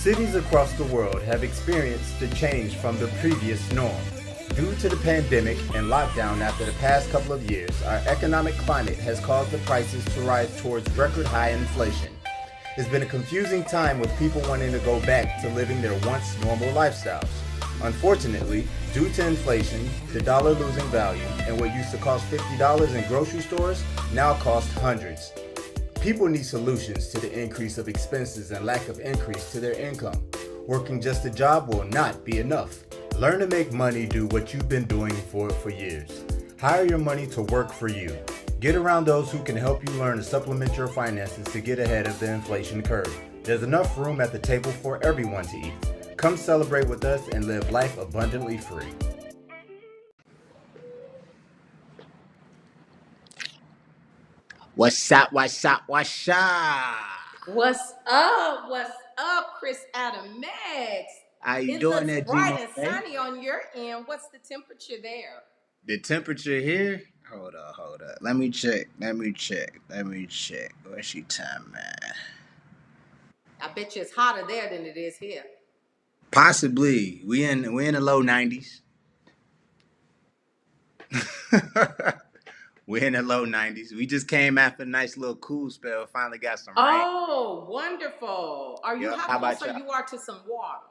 Cities across the world have experienced a change from the previous norm. Due to the pandemic and lockdown after the past couple of years, our economic climate has caused the prices to rise towards record high inflation. It's been a confusing time with people wanting to go back to living their once normal lifestyles. Unfortunately, due to inflation, the dollar losing value, and what used to cost $50 in grocery stores now cost hundreds. People need solutions to the increase of expenses and lack of increase to their income. Working just a job will not be enough. Learn to make money do what you've been doing for years. Hire your money to work for you. Get around those who can help you learn to supplement your finances to get ahead of the inflation curve. There's enough room at the table for everyone to eat. Come celebrate with us and live life abundantly free. What's up? What's up? What's up? What's up? What's up, Chris Adam Max? How you It doing looks there, G bright and Mone'a? sunny on your end. What's the temperature there? The temperature here? Hold up. Let me check. What's your time, man? I bet you it's hotter there than it is here. Possibly. We in the low 90s. We're in the low 90s. We just came after a nice little cool spell. Finally got some rain. Oh, wonderful. Are you Yep. how How close about are y'all? you are to some water?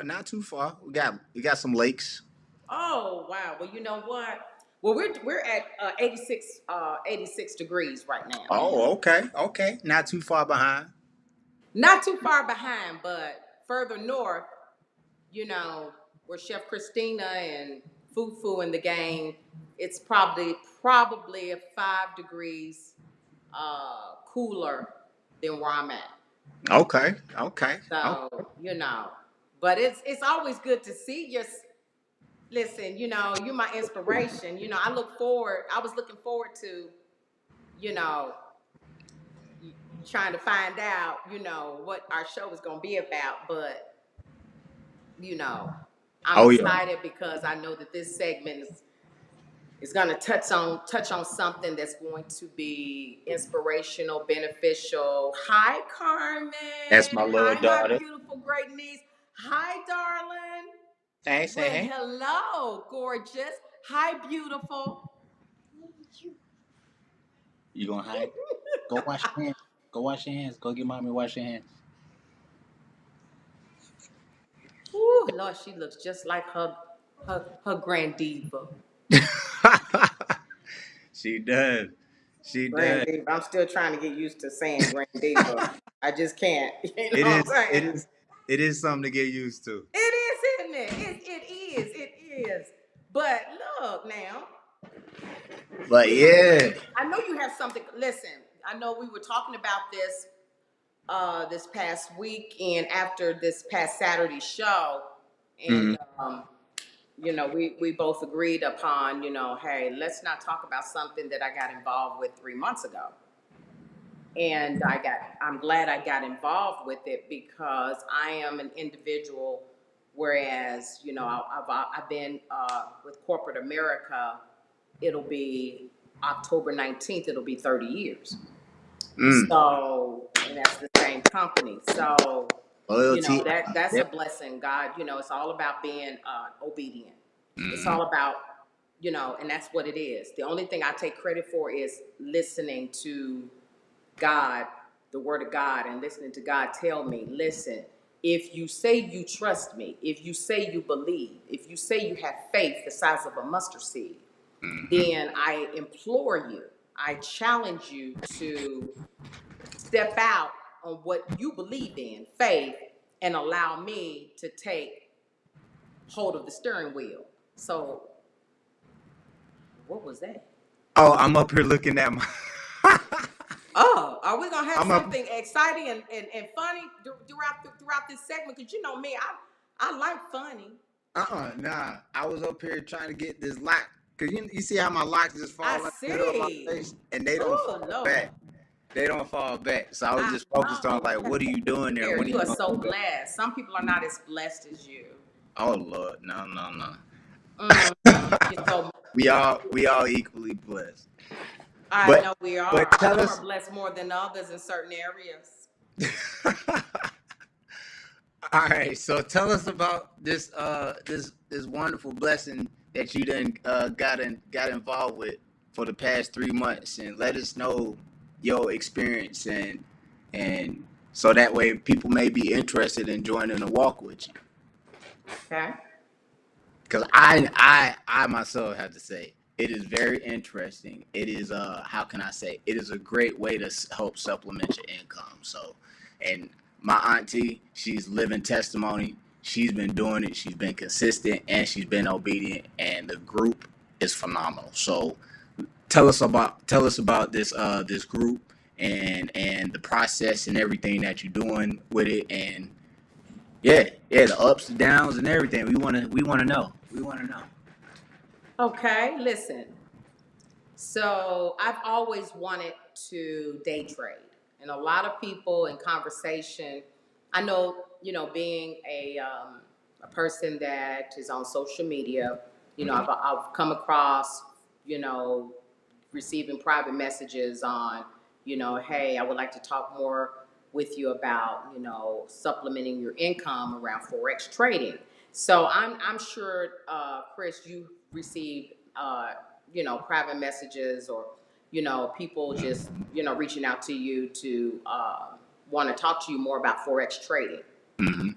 Not too far. We got some lakes. Oh, wow. Well, you know what? Well, we're at 86 degrees right now. Oh, okay. Not too far behind. Not too far behind, but further north, you know, where Chef Christina and Fufu in the game, it's probably a 5 degrees cooler than where I'm at. Okay. So you know, but it's always good to see you. Listen, you know, you're my inspiration. You know, I look forward. I was looking forward to, you know, trying to find out, you know, what our show was going to be about, but you know, I'm Oh yeah. excited because I know that this segment is going to touch on something that's going to be inspirational, beneficial. Hi, Carmen. That's my little Hi, my daughter. beautiful great niece. Hi, darling. Hey, say Well, hey. hello, gorgeous. Hi, beautiful. You gonna hide? Go wash your hands. Go wash your hands. Go get mommy wash your hands. Ooh, Lord, she looks just like her grand diva. She does. She Grand does. diva. I'm still trying to get used to saying grand diva. I just can't. You know It what I'm is. It saying? is. It is something to get used to. It is, isn't it? It is. But look now, But yeah. I know you have something. Listen, I know we were talking about this this past week and after this past Saturday show, and Mhm. you know, we both agreed upon, you know, hey, let's not talk about something that I got involved with 3 months ago. And I'm glad I got involved with it because I am an individual. Whereas, you know, I've been with corporate America. It'll be October 19th. It'll be 30 years. Mm. So, and that's the same company. So, you know, Loyalty. that's a Yep. blessing. God, you know, it's all about being obedient. It's Mhm. all about, you know, and that's what it is. The only thing I take credit for is listening to God, the word of God, and listening to God tell me, listen, if you say you trust me, if you say you believe, if you say you have faith the size of a mustard seed, Mhm. then I implore you, I challenge you to step out on what you believe in, faith, and allow me to take hold of the steering wheel. So, what was that? Oh, I'm up here looking at my. Oh, are we gonna have I'm up. something exciting and funny throughout this segment? Because you know me, I like funny. Nah. I was up here trying to get this lock. Cause you see how my locks just I fall in the middle of my see. face, and they don't Oh fall Lord, back. They don't fall back. So I was I just focused on like, okay. what are you doing there? Here, When are you you are gonna so do it? blessed. Some people are not as blessed as you. Oh Lord, no. Mm, you're so. We all equally blessed. I But know we but are. tell Some are us. blessed more than others in certain areas. All right, so tell us about this wonderful blessing that you then got involved with for the past 3 months, and let us know your experience, and so that way people may be interested in joining a walk with you. Okay. Because I myself have to say it is very interesting. It is how can I say, it is a great way to help supplement your income. So, and my auntie, she's living testimony. She's been doing it. She's been consistent and she's been obedient. And the group is phenomenal. So tell us about this group and the process and everything that you're doing with it, and yeah, the ups and downs and everything. We wanna know. We wanna know. Okay, listen. So I've always wanted to day trade. And a lot of people in conversation, I know, being a person that is on social media, I've come across, you know, receiving private messages on, hey, I would like to talk more with you about, supplementing your income around Forex trading. So I'm sure, Chris, you received, private messages or, people just, reaching out to you to want to talk to you more about Forex trading. Mm-hmm.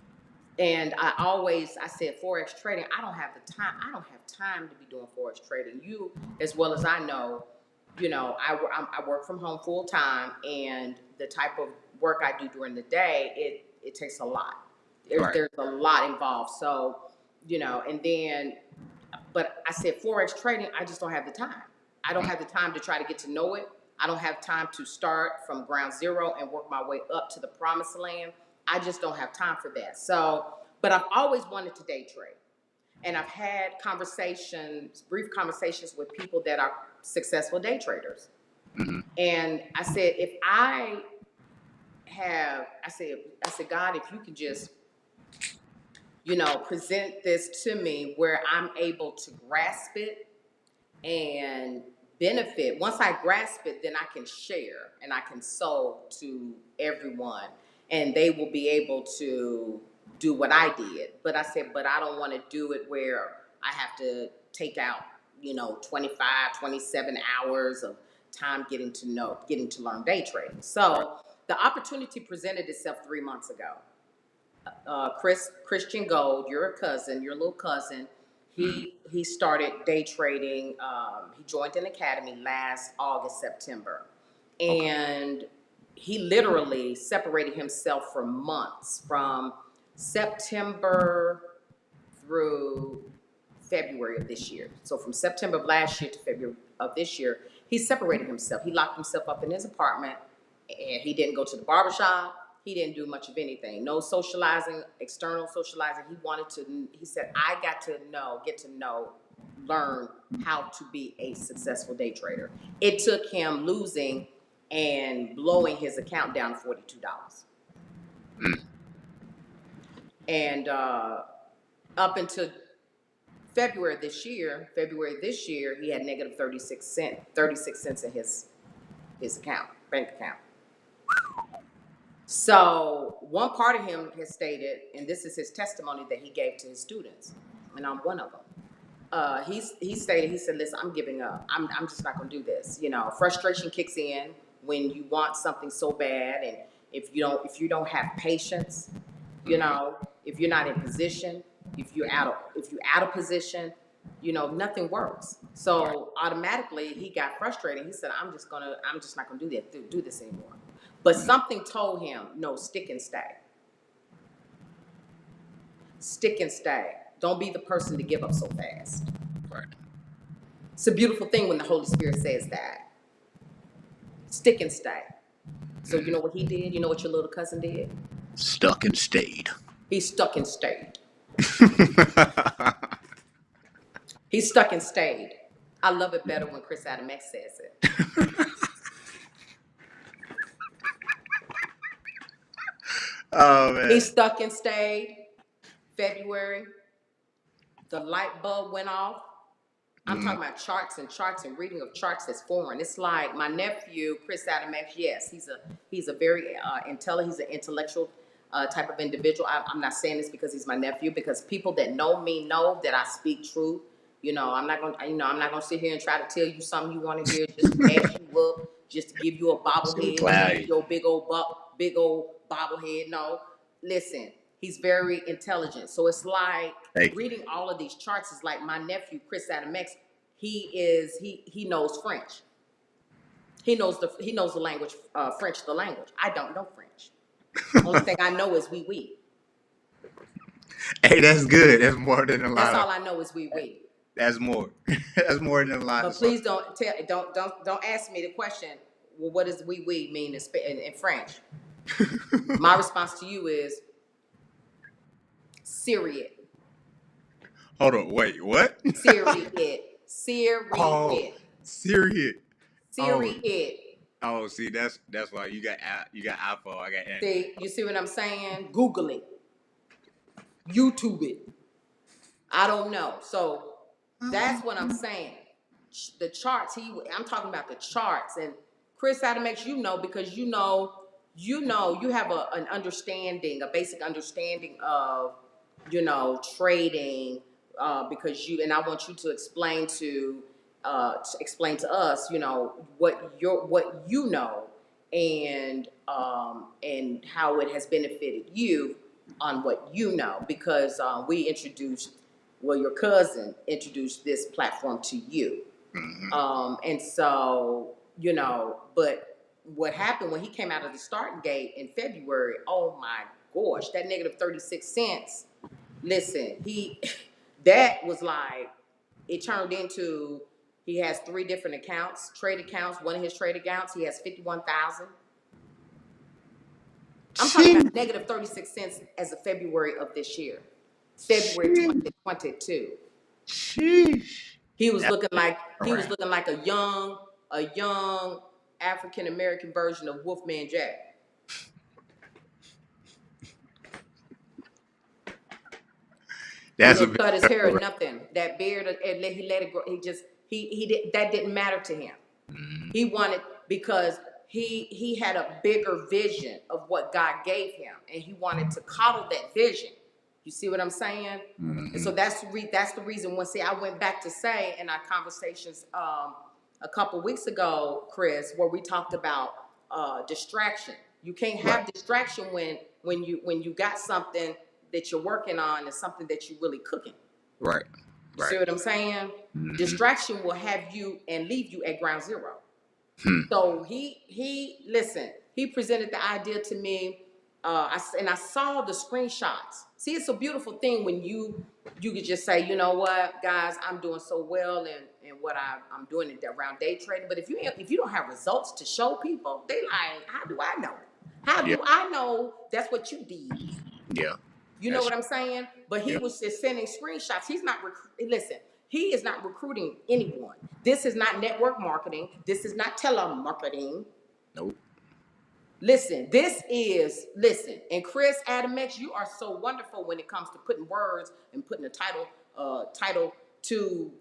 And I said, Forex trading, I don't have the time. I don't have time to be doing Forex trading. You, as well as I know, I work from home full time, and the type of work I do during the day, it takes a lot. There's a lot involved. So, and then, but I said, Forex trading, I just don't have the time. I don't have the time to try to get to know it. I don't have time to start from ground zero and work my way up to the promised land. I just don't have time for that. So, but I've always wanted to day trade. And I've had brief conversations with people that are successful day traders. Mm-hmm. And I said, I said, God, if you could just, present this to me where I'm able to grasp it and benefit. Once I grasp it, then I can share and I can sow to everyone, and they will be able to do what I did. But I said, but I don't want to do it where I have to take out, 25, 27 hours of time getting to learn day trading. So the opportunity presented itself 3 months ago. Christian Gold, your little cousin, he started day trading. He joined an academy last August, September, and he literally separated himself for months, from September through February of this year. So from September of last year to February of this year, he separated himself. He locked himself up in his apartment, and he didn't go to the barbershop. He didn't do much of anything. No socializing, external socializing. He said, I got to get to know, learn how to be a successful day trader. It took him losing and blowing his account down to $42. And up until February this year, he had negative 36 cents in his bank account. So one part of him has stated, and this is his testimony that he gave to his students, and I'm one of them. He said, listen, I'm giving up. I'm just not going to do this. Frustration kicks in when you want something so bad, and if you don't have patience, if you're not in position, if you're out of position, nothing works. So automatically he got frustrated. He said, I'm just not gonna do this anymore. But something told him, no, stick and stay. Stick and stay. Don't be the person to give up so fast. Right. It's a beautiful thing when the Holy Spirit says that. Stick and stay. So you know what he did? You know what your little cousin did? Stuck and stayed. He stuck and stayed. He stuck and stayed. I love it better when Chris Adam X says it. Oh man. He stuck and stayed. February, the light bulb went off. I'm talking about charts and reading of charts that's foreign. It's like my nephew, Chris Adam X. Yes, he's a very intelligent, he's an intellectual type of individual. I'm not saying this because he's my nephew, because people that know me know that I speak truth. I'm not gonna sit here and try to tell you something you want to hear just to gas you up, just to give you a bobblehead, just to give you your big old bobblehead. No, listen, he's very intelligent. So it's like reading all of these charts is like my nephew Chris Adamex. He knows French. He knows the language, French, the language. I don't know French. Only thing I know is oui. Hey, that's good. That's more than a lot. That's all I know is oui. That's more. That's more than a lot. But please don't ask me the question. Well, what does oui mean in French? My response to you is Syriac. Hold on. Wait. What? Syriac. Oh, Syriac. Syriac. Oh, see, that's why you got iPhone. I got Android. See, you see what I'm saying? Google it. YouTube it. I don't know. So that's what I'm saying. The charts. I'm talking about the charts. And Chris Adamex, because you have an understanding, a basic understanding of trading. Because and I want you to explain to us, what you know, and how it has benefited you on what you know, because your cousin introduced this platform to you. Mm-hmm. And so, but what happened when he came out of the starting gate in February, oh my gosh, that negative 36 cents, listen, that was like, it turned into, he has 3 different trade accounts. One of his trade accounts, he has 51,000. I'm talking about negative 36 cents as of February of this year. February 2022. Sheesh. He was looking like a young African American version of Wolfman Jack. He didn't cut his hair or nothing. That beard, he let it grow. That didn't matter to him. Mm-hmm. He wanted, because he had a bigger vision of what God gave him, and he wanted to coddle that vision. You see what I'm saying? Mm-hmm. And so that's the reason. I went back to say in our conversations a couple weeks ago, Chris, where we talked about distraction. You can't have distraction when you got something that you're working on and something that you're really cooking. Right. You see what I'm saying? Mm-hmm. Distraction will have you and leave you at ground zero. So he presented the idea to me, and I saw the screenshots. See, it's a beautiful thing when you could just say, you know what, guys, I'm doing so well in what I'm doing around day trading. But if you don't have results to show people, they like, how do I know? How do I know that's what you did? Yeah. You know what I'm saying? But he was just sending screenshots. He's not he is not recruiting anyone. This is not network marketing. This is not telemarketing. Nope. Listen, and Chris Adamex, you are so wonderful when it comes to putting words and putting a title to,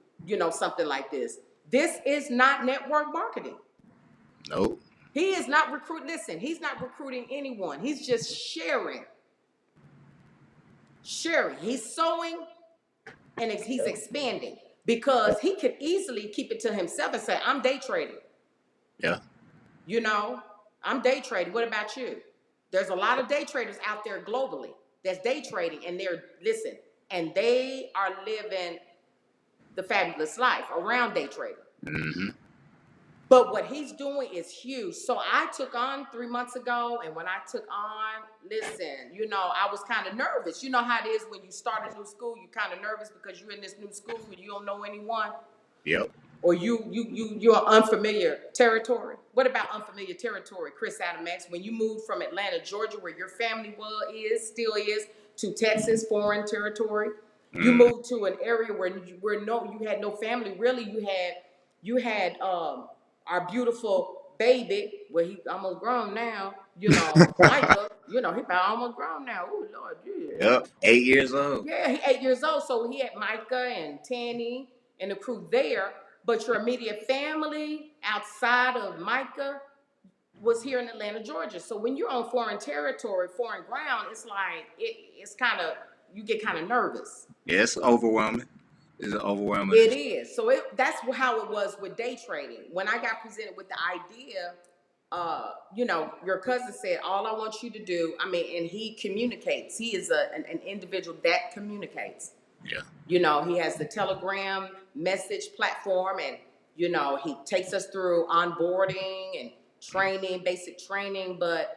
something like this. This is not network marketing. Nope. He is not recruiting. Listen, he's not recruiting anyone. He's just sharing. He's sowing and he's expanding, because he could easily keep it to himself and say, I'm day trading. Yeah. I'm day trading. What about you? There's a lot of day traders out there globally that's day trading, and and they are living the fabulous life around day trading. Mm-hmm. But what he's doing is huge. So I took on 3 months ago, and when I took on, I was kind of nervous. You know how it is when you start a new school, you're kind of nervous because you're in this new school and you don't know anyone. Yep. Or you're unfamiliar territory. What about unfamiliar territory, Chris Adamex? When you moved from Atlanta, Georgia, where your family still is, to Texas, foreign territory, you moved to an area where you had no family. Really, you had our beautiful baby, well, he almost grown now, Micah, he about almost grown now. Oh, Lord, yeah. Yep, 8 years old. Yeah, he 8 years old, so he had Micah and Tanny and the crew there, but your immediate family outside of Micah, was here in Atlanta, Georgia. So when you're on foreign territory, foreign ground, it's like it's kind of, you get kind of nervous. Yeah, it's overwhelming. It's overwhelming. It is. So that's how it was with day trading. When I got presented with the idea, your cousin said, all I want you to do, I mean, and he communicates. He is an individual that communicates. Yeah. He has the Telegram message platform, and, he takes us through onboarding and training, basic training, but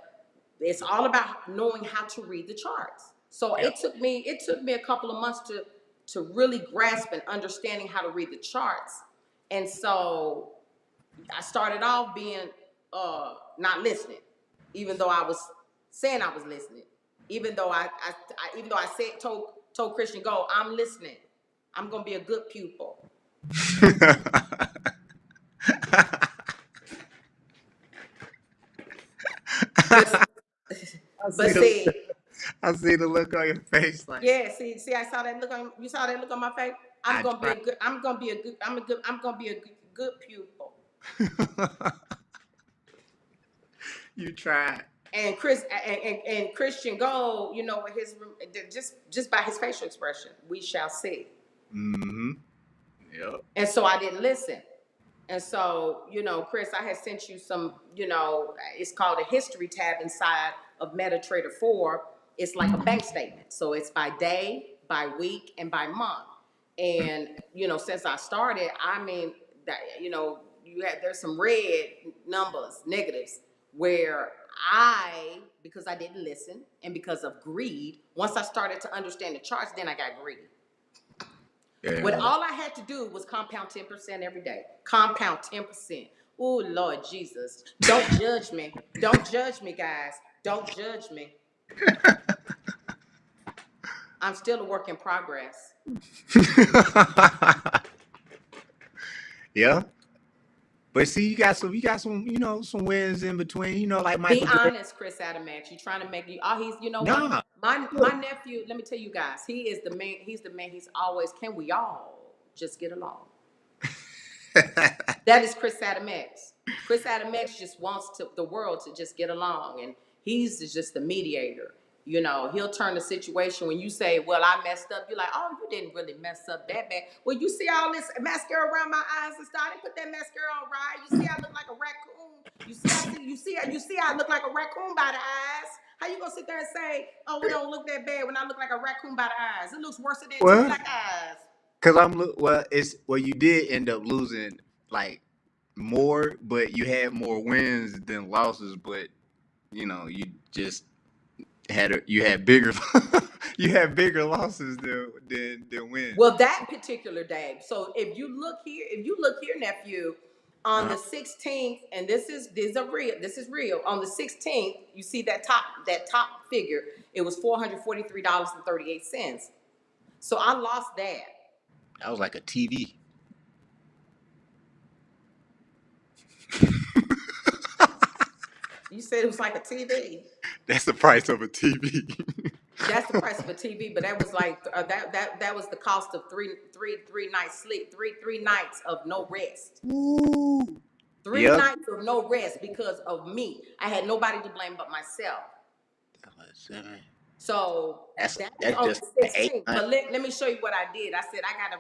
it's all about knowing how to read the charts. So Yeah. it took me a couple of months to really grasp and understanding how to read the charts. And so I started off being not listening, even though I was saying I was listening. Even though I said told Christian Gold, I'm listening. I'm gonna be a good pupil. I see the look on your face. Like, yeah, see, I saw that look on my face. I'm gonna be a good pupil. You tried. And Christian Gold, his just by his facial expression, we shall see. Mm-hmm. Yep. And so I didn't listen. And so, Chris, I had sent you some, it's called a history tab inside of MetaTrader 4. It's like a bank statement. So it's by day, by week, and by month. And, since I started, I mean, that, there's some red numbers, negatives, where because I didn't listen and because of greed, once I started to understand the charts, then I got greedy. Yeah. When all I had to do was compound 10% every day. Compound 10%. Oh, Lord Jesus. Don't judge me. Don't judge me, guys. Don't judge me. I'm still a work in progress. Yeah. But see, you got some, some wins in between, like Michael. Be honest, Chris Adamax. You're trying to make you. Oh, he's. Nah. What? My nephew. Let me tell you guys. He is the man. He's the man. He's always. Can we all just get along? That is Chris Adamax. Chris Adamax just wants the world to just get along, and he's just the mediator. He'll turn the situation when you say, well, I messed up. You're like, oh, you didn't really mess up that bad. Well, you see all this mascara around my eyes and stuff. I didn't put that mascara on right. You see I look like a raccoon. You see I look like a raccoon by the eyes. How you gonna sit there and say, oh, we don't look that bad when I look like a raccoon by the eyes? It looks worse than two black eyes. Because you did end up losing like more, but you had more wins than losses. But you just you had bigger losses than wins. Well, that particular day. So if you look here, nephew, on the 16th, and this is real. On the 16th, you see that top figure. It was $443.38. So I lost that. That was like a TV. You said it was like a TV. That's the price of a TV. That's the price of a TV, but that was like that was the cost of three nights sleep, three nights of no rest. Ooh. Three nights of no rest because of me. I had nobody to blame but myself. So that's on the 16th. But let me show you what I did. I said I gotta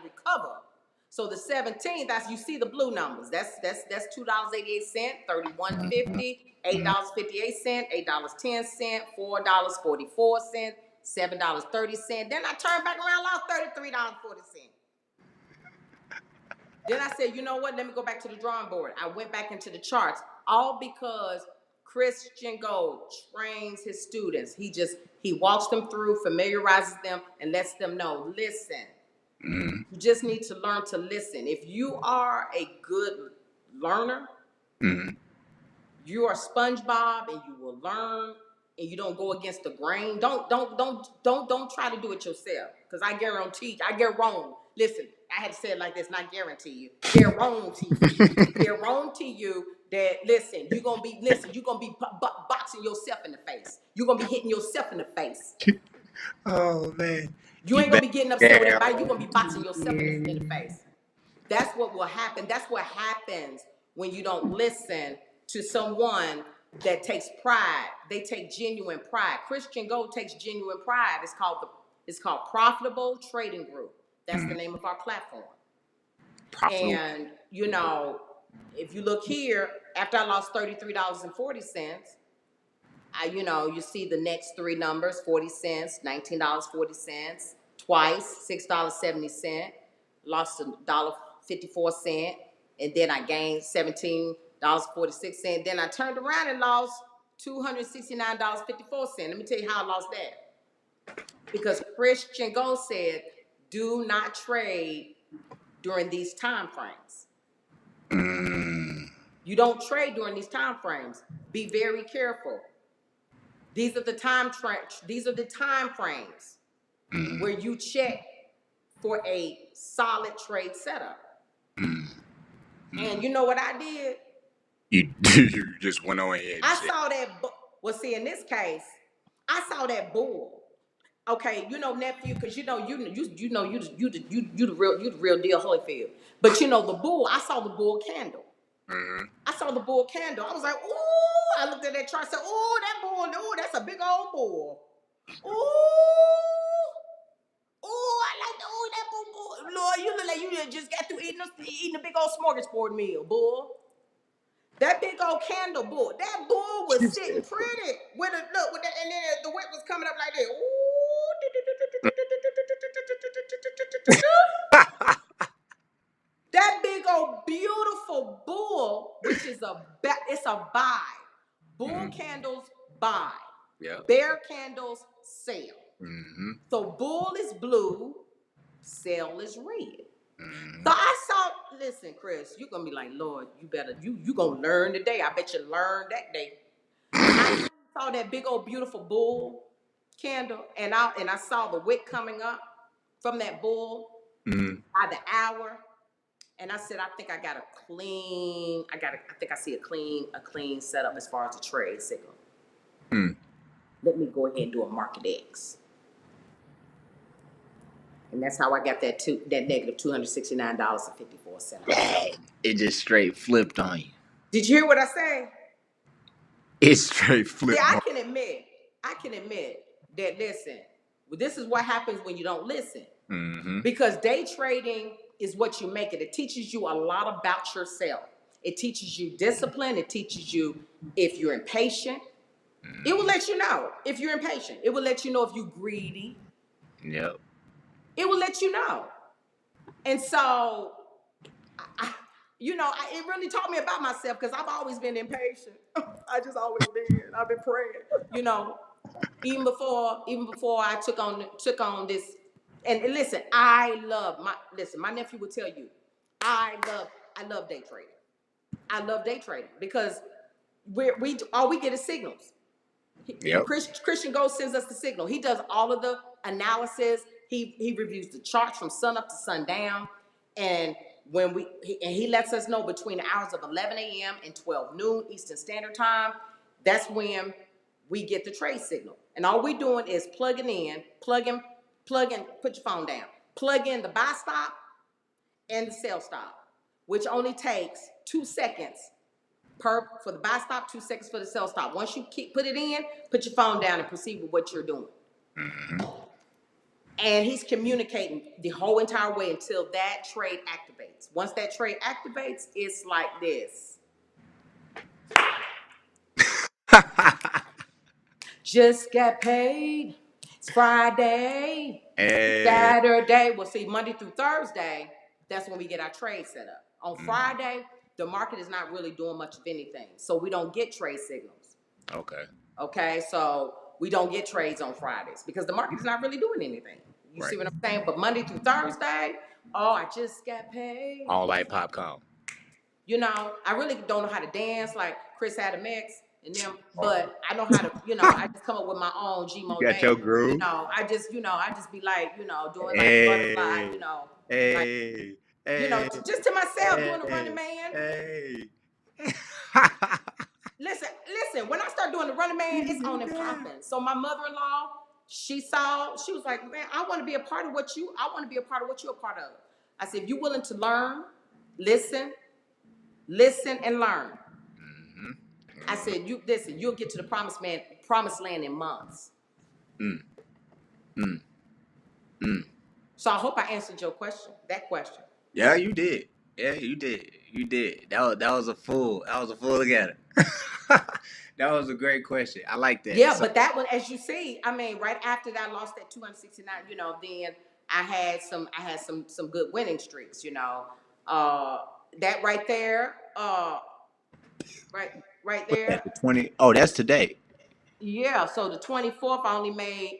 recover. So the 17th, you see the blue numbers. That's $2.88, $31.50, $8.58, $8.10, $4.44, $7.30. Then I turned back around, lost $33.40. Then I said, you know what? Let me go back to the drawing board. I went back into the charts, all because Christian Gold trains his students. He walks them through, familiarizes them, and lets them know, listen. You just need to learn to listen. If you are a good learner, you are SpongeBob, and you will learn, and you don't go against the grain. Don't try to do it yourself, because I guarantee. Listen, I had to say it like this, not guarantee you. Guarantee you that you're gonna be boxing yourself in the face. You're gonna be hitting yourself in the face. Oh man. You ain't gonna be getting upset with everybody. You're gonna be boxing yourself in the face. That's what will happen. That's what happens when you don't listen to someone that takes pride. They take genuine pride. Christian Gold takes genuine pride. It's called Profitable Trading Group. That's the name of our platform. Profitable. And you know, if you look here, after I lost $33.40, you see the next three numbers: 40 cents, $19.40, twice $6.70, lost $1.54, and then I gained $17.46. Then I turned around and lost $269.54. Let me tell you how I lost that. Because Christian Gold said, "Do not trade during these time frames." You don't trade during these time frames. Be very careful. These are the time frames where you check for a solid trade setup. And you know what I did? You just went on ahead. I saw that. Well, see, in this case, I saw that bull. Okay, nephew, because you the real deal, Holyfield. But the bull. I saw the bull candle. I saw the bull candle. I was like, ooh. I looked at that chart. I said, ooh, that bull. Ooh, that's a big old bull. Ooh, I like the that bull. Lord, you look like you just got through eating a big old smorgasbord meal, bull. That big old candle bull. That bull was sitting pretty with and then the wind was coming up like that. That big old beautiful bull, which is it's a buy. Bull candles buy. Yeah. Bear candles sell. So bull is blue, sell is red. So I saw, listen, Chris, you're gonna be like, Lord, you gonna learn today. I bet you learned that day. I saw that big old beautiful bull candle, and I saw the wick coming up from that bull by the hour. And I said, I think I see a clean setup as far as the trade signal. Let me go ahead and do a market X. And that's how I got that negative $269.54. It just straight flipped on you. Did you hear what I say? It straight flipped. See, I can admit that, listen, this is what happens when you don't listen. Because day trading is what you make it. It teaches you a lot about yourself. It teaches you discipline. It teaches you if you're impatient. It will let you know if you're impatient. It will let you know if you're greedy. Yep. It will let you know. And so, it really taught me about myself because I've always been impatient. I just always been. I've been praying. Even before I took on this. And listen, my nephew will tell you, I love day trading. I love day trading because all we get is signals. Yep. Christian Gold sends us the signal. He does all of the analysis. He reviews the charts from sun up to sundown, and he lets us know between the hours of 11 a.m. and 12 noon Eastern Standard Time. That's when we get the trade signal, and all we're doing is plug in. Put your phone down. Plug in the buy stop and the sell stop, which only takes 2 seconds for the buy stop, 2 seconds for the sell stop. Once you put it in, put your phone down and proceed with what you're doing. And he's communicating the whole entire way until that trade activates. Once that trade activates, it's like this. Just got paid. It's Friday. Hey. Saturday. Well, see, Monday through Thursday, that's when we get our trade set up. On Friday, the market is not really doing much of anything. So we don't get trade signals. Okay, so we don't get trades on Fridays because the market is not really doing anything. You see what I'm saying? But Monday through Thursday, I just got paid. All like popcorn. I really don't know how to dance like Chris Adam X and them, but I know how to, I just come up with my own G Mone'a. You got your groove. I just be like, doing like butterfly, just to myself, doing the running man. Listen, when I start doing the running man, it's on and popping. So my mother-in-law, she was like, man, I want to be a part of what you're a part of. I said, if you're willing to learn, listen and learn. I said, you listen, you'll get to the promised land in months. Mm, mm, mm. So I hope I answered your question, that question. Yeah, you did. Yeah, you did. You did. That was a full. That was a full together. That was a great question. I like that. Yeah, So, but that one, as you see, I mean, right after that, I lost that 269. Then I had some good winning streaks. That right there, right what's there. that? The 20. Oh, that's today. Yeah. So the 24th, I only made.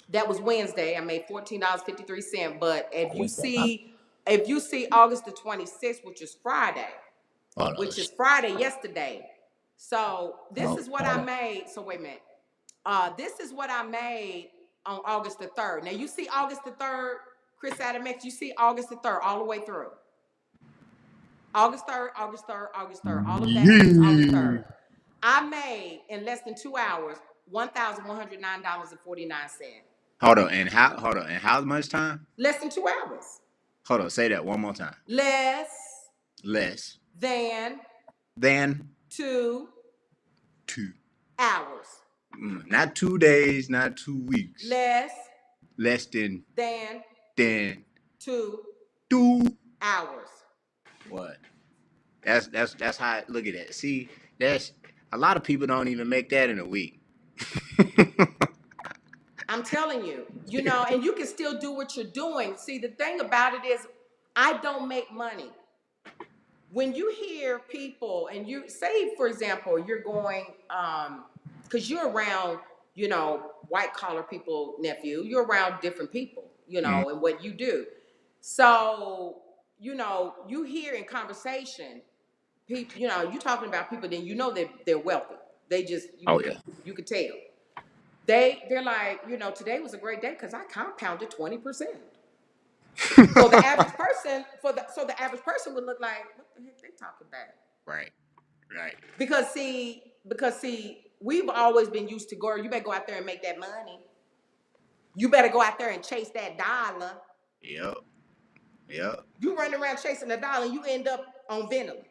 That was Wednesday. I made $14.53. But What's that? if you see August the 26th, which is Friday, Hold on. which is Friday yesterday. So this Oh, is what hold I on. made. So wait a minute. This is what I made on August the 3rd. Now you see August the 3rd, Chris Adamex, you see August the 3rd all the way through. August 3rd, August 3rd, August 3rd. All of that is August 3rd. I made in less than 2 hours $1,109.49. Hold on. And how? Hold on. And how much time? Less than 2 hours. Hold on. Say that one more time. Less Less than than 2 2. hours. Not 2 days. Not 2 weeks. Less than than 2 2. hours. What? That's how. Look at that. See, that's a lot of people don't even make that in a week. I'm telling you, and you can still do what you're doing. See, the thing about it is, I don't make money. When you hear people, and you say, for example, you're going, because you're around, white collar people, nephew, you're around different people, and what you do. So, you hear in conversation, people, you're talking about people, then that they're wealthy. They just, you could tell. They're like, today was a great day because I compounded 20%. So the average person, the average person would look like, what the heck they talking about? Right. Because see, we've always been used to, girl, you better go out there and make that money. You better go out there and chase that dollar. Yep. You run around chasing the dollar and you end up on Ventolin.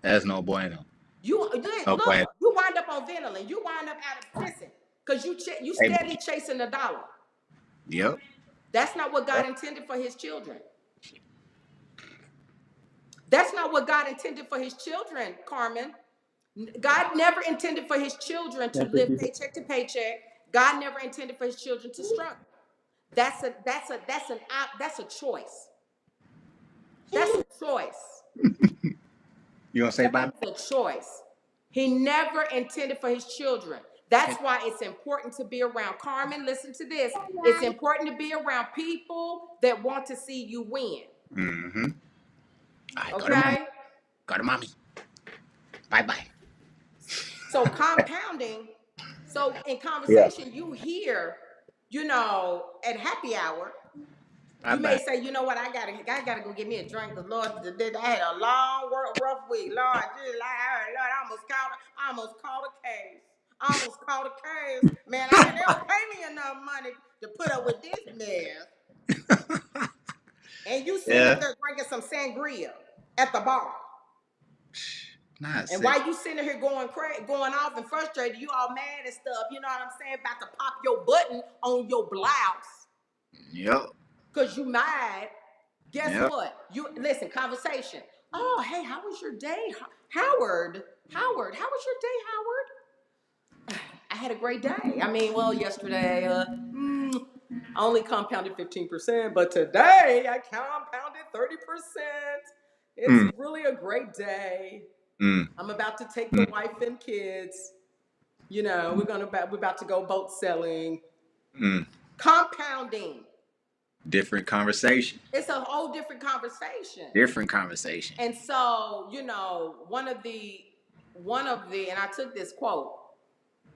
That's no bueno. You wind up on Ventolin. You wind up out of prison because you steady chasing the dollar. Yep. That's not what God intended for his children. That's not what God intended for his children, Carmen. God never intended for his children to live paycheck to paycheck. God never intended for his children to struggle. That's a choice. That's a choice. You gonna say bye? That's a choice. He never intended for his children. That's why it's important to be around. Carmen, listen to this. It's important to be around people that want to see you win. Mm-hmm. All right, okay? Go to mommy. Bye-bye. So compounding, so in conversation, you hear, at happy hour, you may say, you know what, I gotta go get me a drink. The Lord, I had a long, rough week. Lord, I almost called a case. Man, they don't pay me enough money to put up with this mess. And you sitting up there drinking some sangria at the bar. And while you sitting here going off and frustrated, you all mad and stuff, you know what I'm saying, about to pop your button on your blouse. Yep. Because you mad. Guess what? You listen, conversation. Oh, hey, how was your day? Howard, how was your day, Howard? I had a great day. I mean, well, yesterday, I only compounded 15%, but today I compounded 30%. It's really a great day. I'm about to take the wife and kids. We're about to go boat selling. Compounding. Different conversation. It's a whole different conversation. And so, one of the, and I took this quote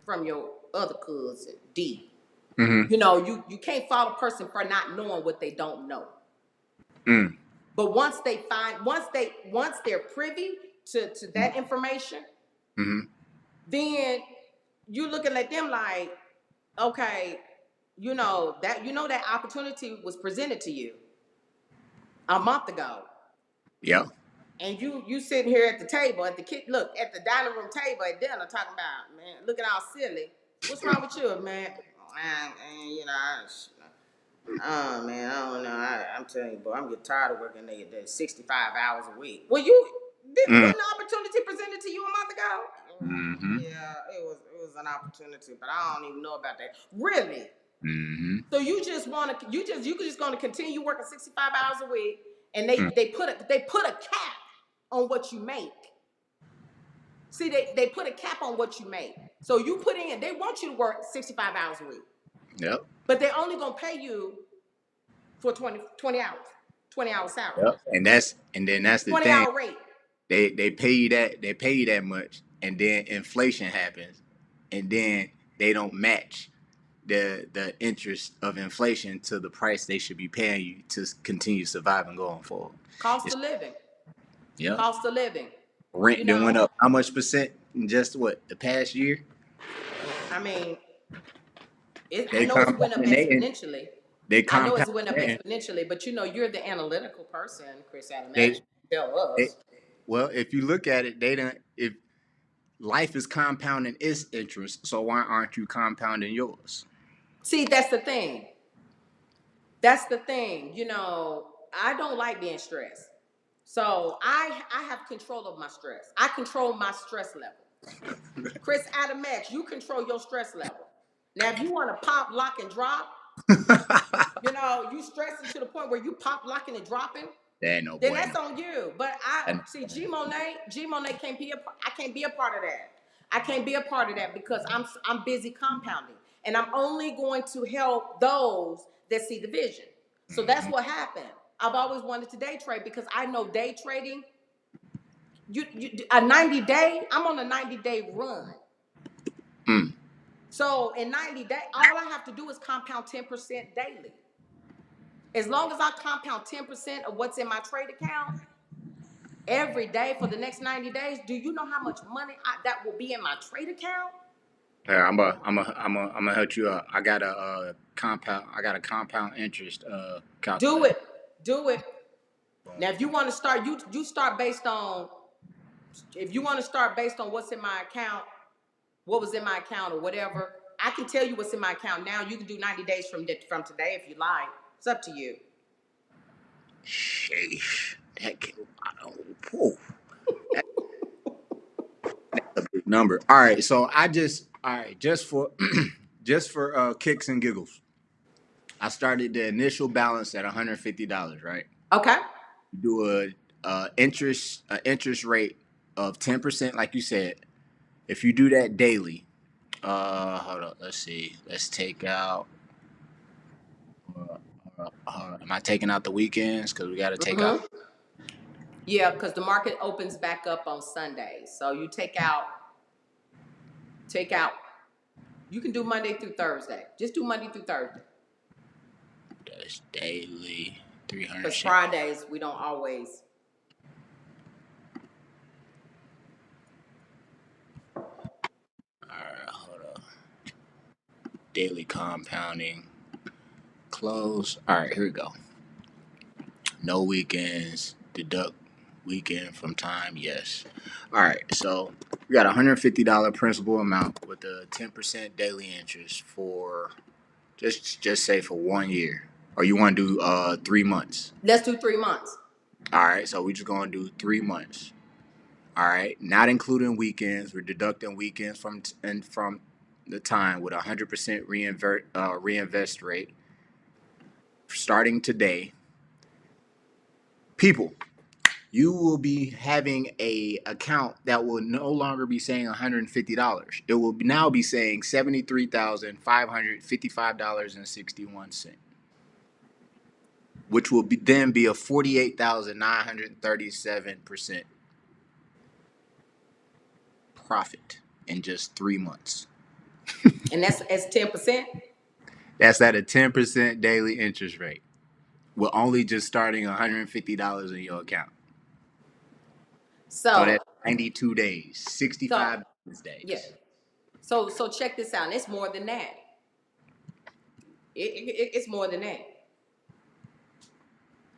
from your other cousin, D. Mm-hmm. You can't fault a person for not knowing what they don't know. But once they're privy to that information, then you're looking at them like, okay, that opportunity was presented to you a month ago. Yeah. And you sitting here at the table, at the dining room table at dinner talking about, man, looking all silly. What's wrong with you, man? You know, oh man, I don't know. I'm telling you, boy, I'm getting tired of working there 65 hours a week. Well, didn't Mm. an opportunity presented to you a month ago? Mm-hmm. Yeah, it was an opportunity, but I don't even know about that. Really? Mm-hmm. So you just want to you just going to continue working 65 hours a week, and they put a cap on what you make. See, they put a cap on what you make. So you put in, they want you to work 65 hours a week, Yep. but they're only going to pay you for 20 hours, 20-hour salary, Yep. And that's the 20 thing. hour rate. They pay you that much, and then inflation happens, and then they don't match the interest of inflation to the price they should be paying you to continue surviving going forward. Cost It's, of living, yeah. cost of living. You Rent then went know, up how much percent in just what the past year? I mean, I They know it's went up compounding exponentially. they I know compound it's went up that. exponentially, but you're the analytical person, Chris Adams. They, Tell they us. well, if you look at it, they don't. If life is compounding its interest, so why aren't you compounding yours? See, that's the thing. That's the thing. I don't like being stressed. So I have control of my stress. I control my stress level. Chris Adams, you control your stress level. Now, if you want to pop, lock, and drop, you stressing to the point where you pop, locking, and dropping, That no then bueno. that's on you. But I And see G Mone'a can't be I can't be a part of that. I can't be a part of that because I'm busy compounding, and I'm only going to help those that see the vision. So that's what happened. I've always wanted to day trade because I know day trading. A 90-day. I'm on a 90-day run. mm, So in 90 days, all I have to do is compound 10% daily. As long as I compound 10% of what's in my trade account every day for the next 90 days, do you know how much money that will be in my trade account? yeah, I'm a help you out. I got a compound interest Do calculator. it. Do it. Now, if you want to start, you start based on, if you want to start based on what's in my account, what was in my account or whatever, I can tell you what's in my account now. You can do 90 days from today if you like. It's up to you. Sheesh. Whew, that's a big number. All right, so just for just for kicks and giggles, I started the initial balance at $150, right? Okay. Do a interest rate of 10%, like you said. If you do that daily, hold on, let's see. Let's take out. Am I taking out the weekends? Because we got to take out. Mm-hmm. Yeah, because the market opens back up on Sundays. So you take out. You can do Monday through Thursday. Just do Monday through Thursday. That's daily, 300 Because shit. Fridays we don't always. All right, hold up. Daily compounding. Close. All right, here we go. No weekends. Deduct weekend from time. Yes. All right. So we got $150 principal amount with a 10% daily interest for just say for 1 year, or you want to do 3 months. Let's do 3 months. All right. So we just gonna do 3 months. All right. Not including weekends. We're deducting weekends from the time with a 100% reinvest rate starting today. People, you will be having a account that will no longer be saying $150. It will now be saying $73,555.61, which will then be a 48,937% profit in just 3 months. And that's 10%. That's at a 10% daily interest rate. With only just starting $150 in your account. So So that's 92 days, so 65 business yeah. days. So check this out. It's more than that. It's more than that.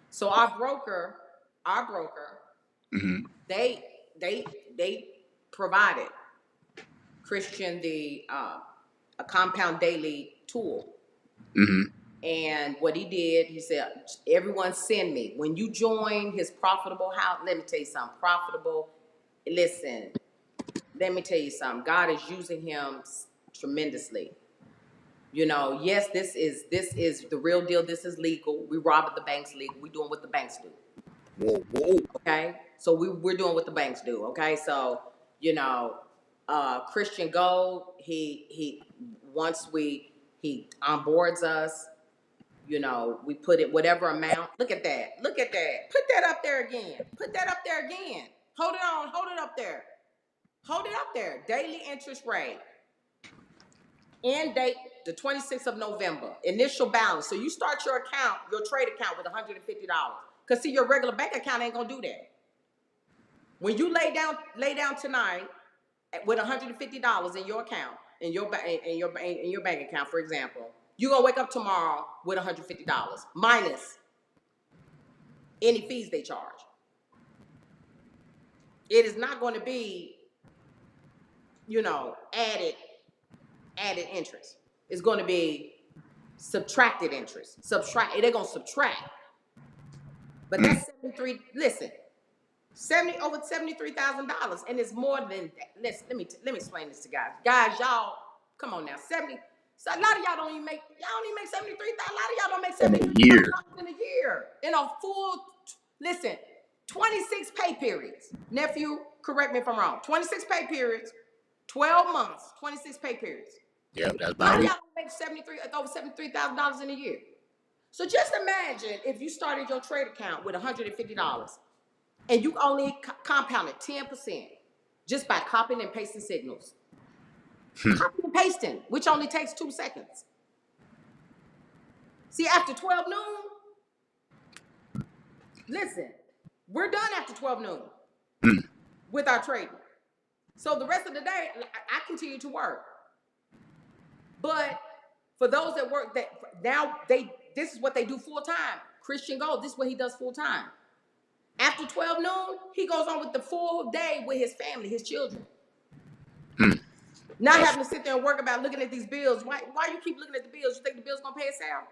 So our broker our broker, Mm-hmm. they provided Christian a compound daily tool. Mm-hmm. And what he did, he said, everyone send me. When you join his profitable house, let me tell you something, profitable. Listen, let me tell you something. God is using him tremendously. You know, yes, this is the real deal. This is legal. We robbing the banks legal. We doing what the banks do. Whoa, whoa. Okay, so we're doing what the banks do. Okay, so you know, Christian Gold, he once he onboards us, you know, we put it whatever amount. Look at that. Look at that. Put that up there again. Put that up there again. Hold it on. Hold it up there. Hold it up there. Daily interest rate. End date the 26th of November. Initial balance. So you start your account, your trade account with $150. Because see, your regular bank account ain't gonna do that. When you lay down tonight with $150 in your account, in your bank account, for example, you're gonna wake up tomorrow with $150 minus any fees they charge. It is not going to be, you know, added interest. It's going to be subtracted interest. They're going to subtract. But that's 73. Listen, over $73,000, and it's more than that. Listen, let me explain this to guys. Guys, y'all, come on now, 70. So a lot of y'all don't even make 73,000. A lot of y'all don't make 73,000 in a year. In a full, listen, 26 pay periods. Nephew, correct me if I'm wrong. 26 pay periods, 12 months, 26 pay periods. Yeah, that's A lot about of it. y'all don't make over $73,000 in a year. So just imagine if you started your trade account with $150 and you only compounded 10% just by copying and pasting signals. Copying and pasting, which only takes 2 seconds. See, after 12 noon, listen, we're done after 12 noon with our trading. So the rest of the day, I continue to work. But for those that work, that now this is what they do full time. Christian Gold, this is what he does full time. After 12 noon, he goes on with the full day with his family, his children. Not having to sit there and work about looking at these bills. Why you keep looking at the bills? You think the bill's gonna pay us out?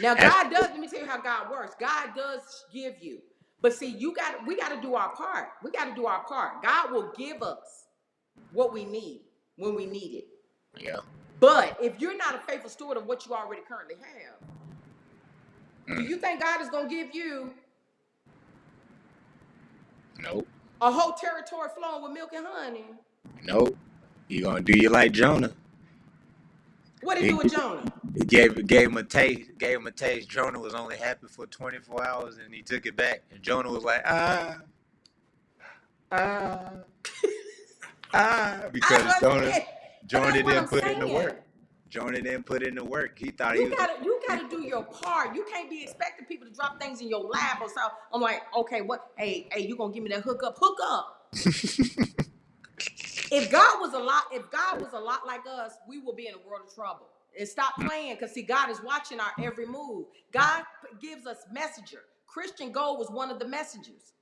Now God does. Let me tell you how God works. God does give you, but see, we got to do our part. We got to do our part. God will give us what we need when we need it. Yeah. But if you're not a faithful steward of what you already currently have, do you think God is gonna give you Nope. a whole territory flowing with milk and honey? Nope. You gonna do you like Jonah? What did he do with Jonah? He gave him a taste. Gave him a taste. Jonah was only happy for 24 hours, and he took it back. And Jonah was like, because Jonah didn't put in the work. Jonah didn't put in the work. He thought you gotta do your part. You can't be expecting people to drop things in your lap or so. I'm like, okay, what? Hey, you gonna give me that hookup? Hook up. If God was a lot like us, we will be in a world of trouble. And stop playing, because see, God is watching our every move. God gives us messenger. Christian Gold was one of the messengers.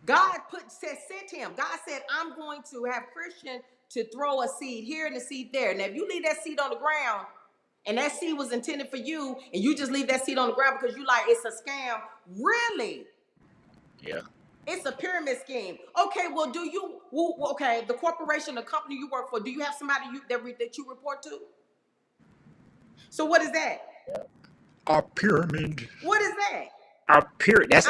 God sent him. God said, I'm going to have Christian to throw a seed here and a seed there. Now, if you leave that seed on the ground, and that seed was intended for you, and you just leave that seed on the ground because you like it's a scam, really? Yeah. It's a pyramid scheme. Okay, well, the corporation, the company you work for, do you have somebody that you report to? So what is that? Our pyramid. What is that? Our pyramid. I'm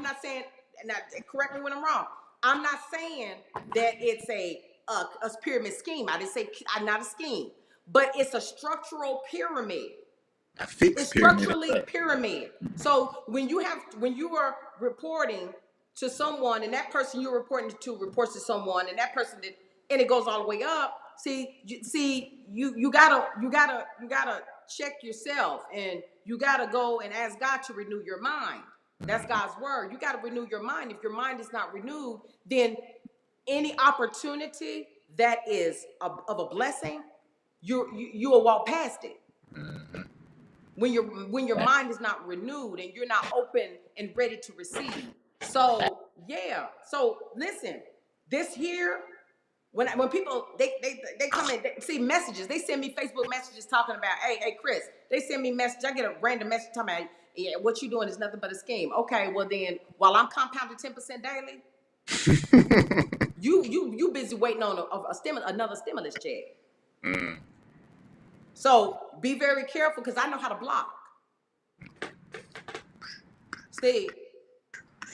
not saying, now, correct me when I'm wrong. I'm not saying that it's a pyramid scheme. I didn't say not a scheme, but it's a structural pyramid. A fixed it's structurally pyramid. So when you are reporting to someone, and that person you're reporting to reports to someone, and that person and it goes all the way up. You gotta check yourself, and you gotta go and ask God to renew your mind. That's God's word. You gotta renew your mind. If your mind is not renewed, then any opportunity that is of a blessing, you will walk past it. when your mind is not renewed and you're not open and ready to receive. So yeah. So listen, this here, when people they come in, they see messages. They send me Facebook messages talking about, hey Chris. They send me message. I get a random message talking about, yeah, what you doing is nothing but a scheme. Okay, well then, while I'm compounding 10% daily, you busy waiting on another stimulus check. So be very careful, because I know how to block. See,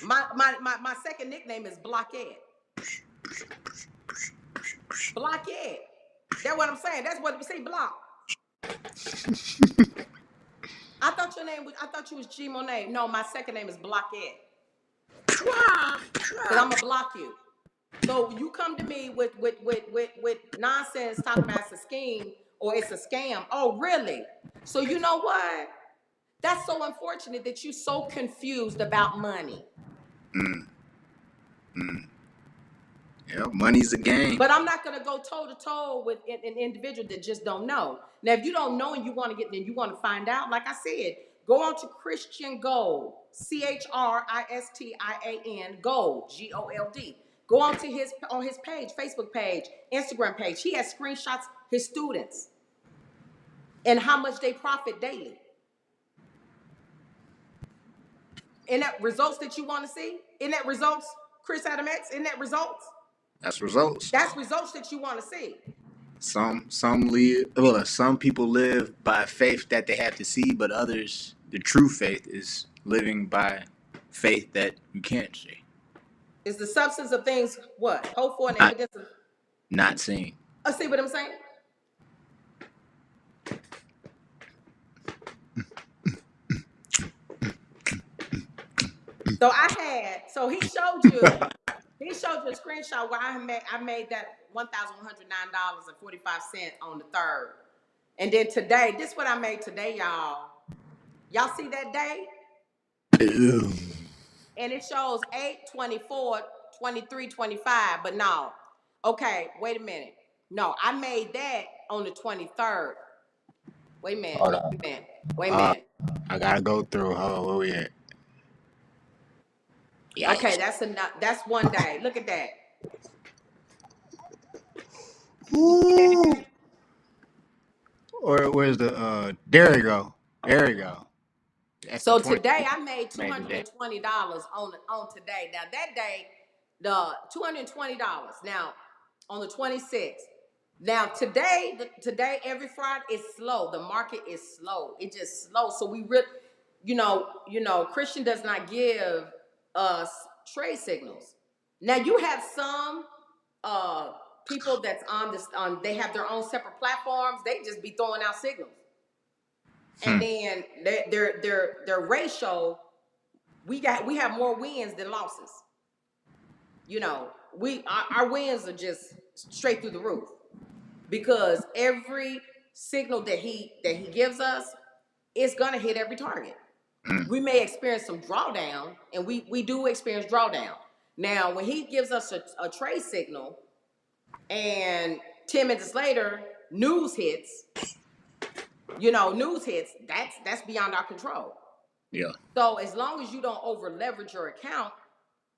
my second nickname is Blockhead. Blockhead. That's what I'm saying. That's what we say, block. I thought you was G Mone'a. No, my second name is Blockhead. Because I'm gonna block you. So you come to me with nonsense talking about it's a scheme or it's a scam. Oh, really? So you know what? That's so unfortunate that you're so confused about money. Yeah, money's a game. But I'm not going to go toe to toe with an individual that just don't know. Now, if you don't know and you want to get, then you want to find out. Like I said, go on to Christian Gold, CHRISTIAN Gold, GOLD. Go on to his page, Facebook page, Instagram page. He has screenshots his students and how much they profit daily. Isn't that results that you want to see? Isn't that results, Chris Adam X? Isn't that results? That's results. That's results that you want to see. Some people live by faith that they have to see, but others, the true faith is living by faith that you can't see. Is the substance of things what? Hope for and evidence of not seen. See what I'm saying? So he showed you a screenshot where I made that $1,109.45 on the 3rd. And then today, this is what I made today, y'all. Y'all see that day? Ew. And it shows 8/24/23/25, but no. Okay, wait a minute. No, I made that on the 23rd. Wait a minute. Wait a minute. I gotta go through. Hold on, where we at? Yes. Okay, that's one day. Look at that. Ooh. Or where's the there you go. There you go. So today I made $220 on today. Now that day, the $220. Now on the 26th. Now today every Friday is slow. The market is slow. It's just slow. So we really, Christian does not give us trade signals. Now you have some people that's on they have their own separate platforms. They just be throwing out signals. And then their ratio, we have more wins than losses. Our wins are just straight through the roof, because every signal that he gives us is gonna hit every target. We may experience some drawdown, and we do experience drawdown. Now, when he gives us a trade signal, and 10 minutes later news hits. That's beyond our control. Yeah. So as long as you don't over leverage your account,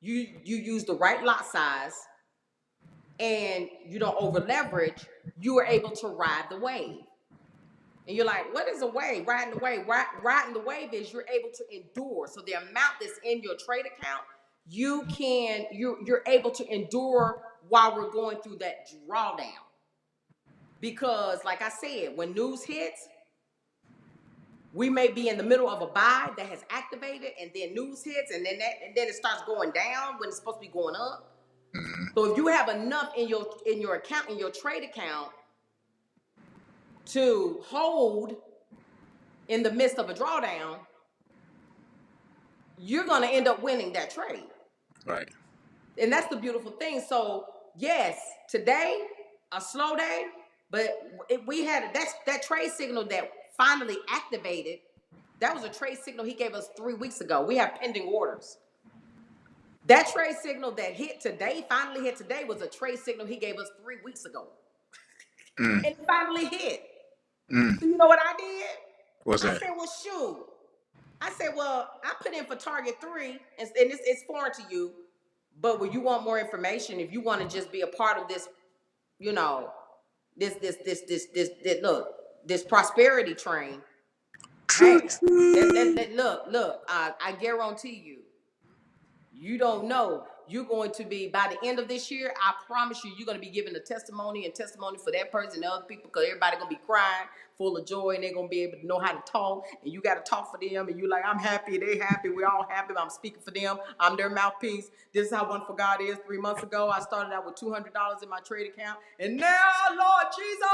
you use the right lot size, and you don't over leverage, you are able to ride the wave. And you're like, what is a wave? Riding the wave. Riding the wave is you're able to endure. So the amount that's in your trade account, you're able to endure while we're going through that drawdown. Because like I said, when news hits, we may be in the middle of a buy that has activated, and then news hits, and then it starts going down when it's supposed to be going up. So if you have enough in your account, in your trade account, to hold in the midst of a drawdown, you're going to end up winning that trade. Right. And that's the beautiful thing. So yes, today a slow day, but we had that trade signal that finally activated. That was a trade signal he gave us 3 weeks ago. We have pending orders. That trade signal that finally hit today, was a trade signal he gave us 3 weeks ago. And it finally hit. So you know what I did? What's I that? said, well, shoot. I said, well, I put in for Target 3, and it's foreign to you. But when you want more information, if you want to just be a part of this, you know, this prosperity train, hey, look, I guarantee you, you don't know. You're going to be, by the end of this year, I promise you, you're going to be giving a testimony for that person and other people, because everybody going to be crying, full of joy, and they're going to be able to know how to talk, and you got to talk for them, and you're like, I'm happy, they happy, we're all happy, I'm speaking for them, I'm their mouthpiece. This is how Wonderful God is. 3 months ago, I started out with $200 in my trade account, and now, Lord Jesus,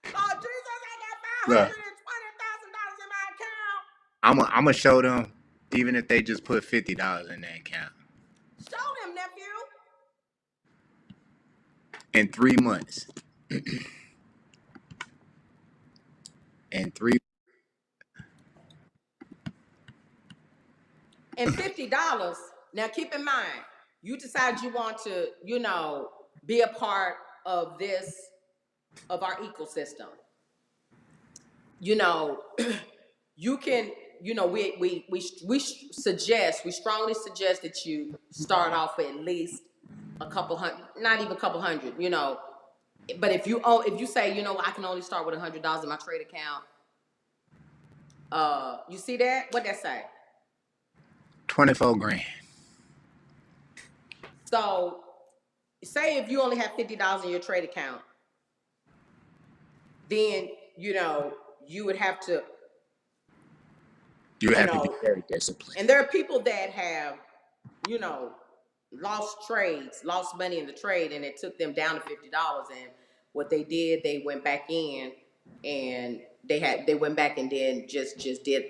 I got $520,000 Look, in my account. I'm gonna show them, even if they just put $50 in their account. Show them, nephew. In 3 months. In 3. And $50. Now keep in mind, you decide you want to, be a part of our ecosystem. You can, we strongly suggest that you start off with at least a couple hundred, not even a couple hundred, But if you say, I can only start with $100 in my trade account, you see that? What that say? 24 grand. So, say if you only have $50 in your trade account, then you would have to. You have to be very disciplined. And there are people that have, lost money in the trade, and it took them down to $50. And what they did, they went back in, and they went back and then just did,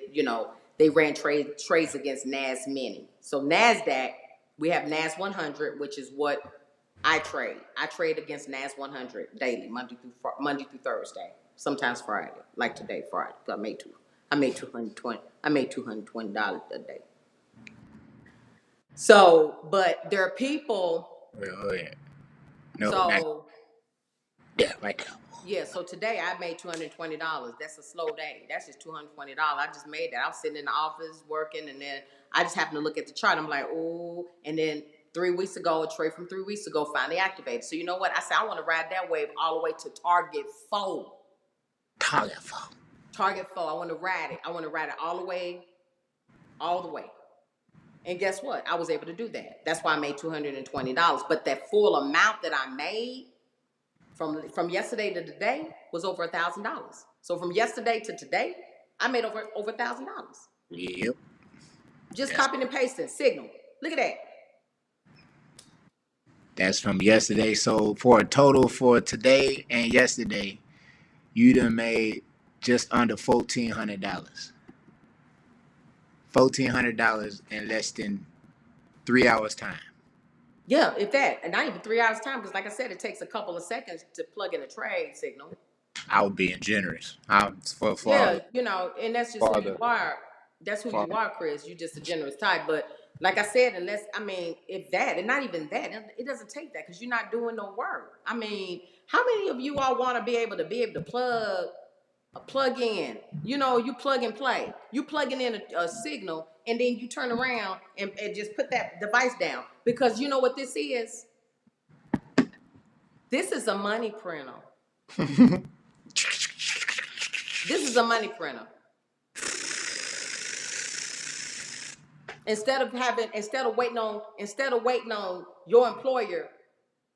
they ran trades against Nas Mini. So NASDAQ, we have Nas 100, which is what I trade. I trade against Nas 100 daily, Monday through Thursday, sometimes Friday, like today, Friday. I made $220 a day. So, but there are people. Oh yeah. No. So Yeah, right now. yeah. So today I made $220. That's a slow day. That's just $220. I just made that. I was sitting in the office working, and then I just happened to look at the chart. I'm like, oh, and then 3 weeks ago, a trade from 3 weeks ago finally activated. So you know what? I said I want to ride that wave all the way to Target 4. Target 4. I want to ride it. I want to ride it all the way. And guess what? I was able to do that. That's why I made $220. But that full amount that I made from yesterday to today was over $1,000. So from yesterday to today, I made over $1,000. Yep. Just copying and pasting. Signal. Look at that. That's from yesterday. So for a total for today and yesterday, you done made just under $1,400. $1,400 in less than 3 hours time. Yeah, if that. And not even 3 hours time, because like I said, it takes a couple of seconds to plug in a trade signal. I was being generous. And that's just who you are. That's who you are, Chris. You're just a generous type. But like I said, if that, and not even that, it doesn't take that, because you're not doing no work. I mean, how many of you all want to be able to plug in? You plug and play. You plugging in a signal, and then you turn around and just put that device down. Because you know what this is? This is a money printer. This is a money printer. Instead of waiting on your employer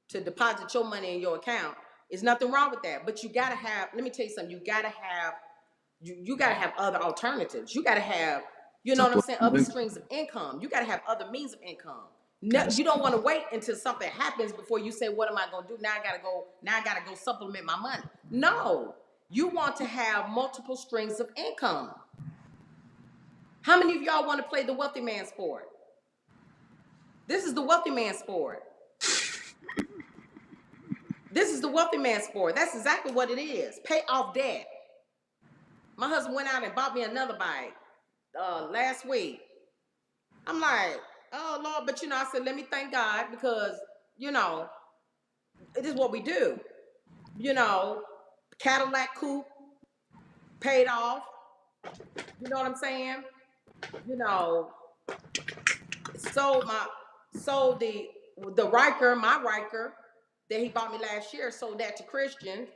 to deposit your money in your account, there's nothing wrong with that. But you gotta have, let me tell you something, you gotta have other alternatives. You gotta have, other streams of income. You gotta have other means of income. No, you don't want to wait until something happens before you say, what am I gonna do? Now I gotta go supplement my money. No, you want to have multiple streams of income. How many of y'all want to play the wealthy man sport? This is the wealthy man sport. This is the wealthy man sport. That's exactly what it is. Pay off debt. My husband went out and bought me another bike last week. I'm like, oh Lord, but I said, let me thank God, because it is what we do. Cadillac coupe paid off. You know what I'm saying? You know, sold my sold the Riker, my Riker, that he bought me last year, sold that to Christian.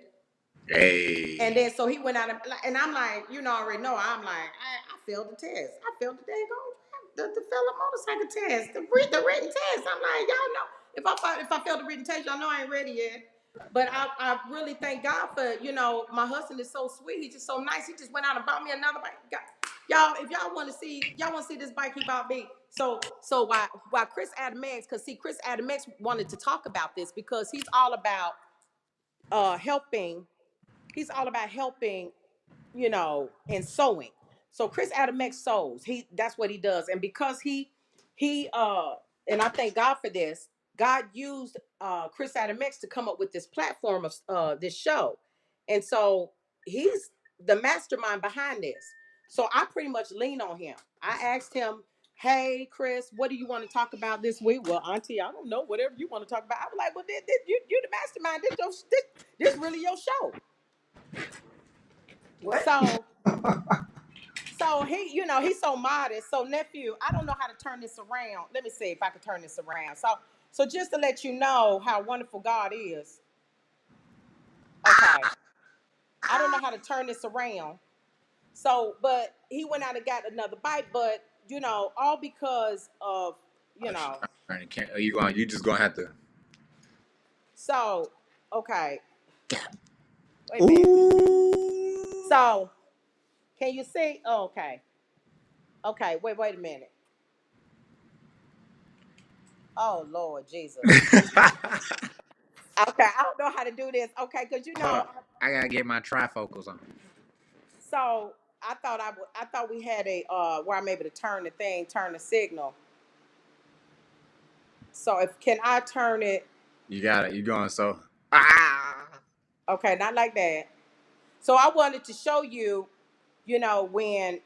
Hey. And then so he went out and I'm like, you know, already know, I'm like, I failed the test. I failed the the fellow motorcycle test, the written test. I'm like, y'all know, if I failed the written test, y'all know I ain't ready yet. But I really thank God for, you know, my husband is so sweet. He's just so nice. He just went out and bought me another bike. Y'all, if y'all want to see this bike he bought me. So why Chris Adamex, because see, Chris Adamex wanted to talk about this because he's all about helping. He's all about helping, you know, and sewing. So Chris Adamex sews. That's what he does. And because he and I thank God for this, God used Chris Adamex to come up with this platform of this show. And so he's the mastermind behind this. So I pretty much lean on him. I asked him, hey Chris, what do you want to talk about this week? Well, Auntie, I don't know, whatever you want to talk about. I was like, well, you the mastermind. This really your show. What? So he, you know, he's so modest. So nephew, I don't know how to turn this around. Let me see if I can turn this around. So just to let you know how wonderful God is. Okay. I don't know how to turn this around. So, but he went out and got another bike, but you know, all because of, you know. You just gonna have to. So, okay. Wait a minute. Ooh. So, can you see? Oh, okay. Okay, wait a minute. Oh Lord Jesus. Okay, I don't know how to do this. Okay, because you know, I gotta get my trifocals on. so I thought we had a where I'm able to turn the signal. So if can I turn it? You got it. You going so? Ah. Okay, not like that. So I wanted to show you, you know, when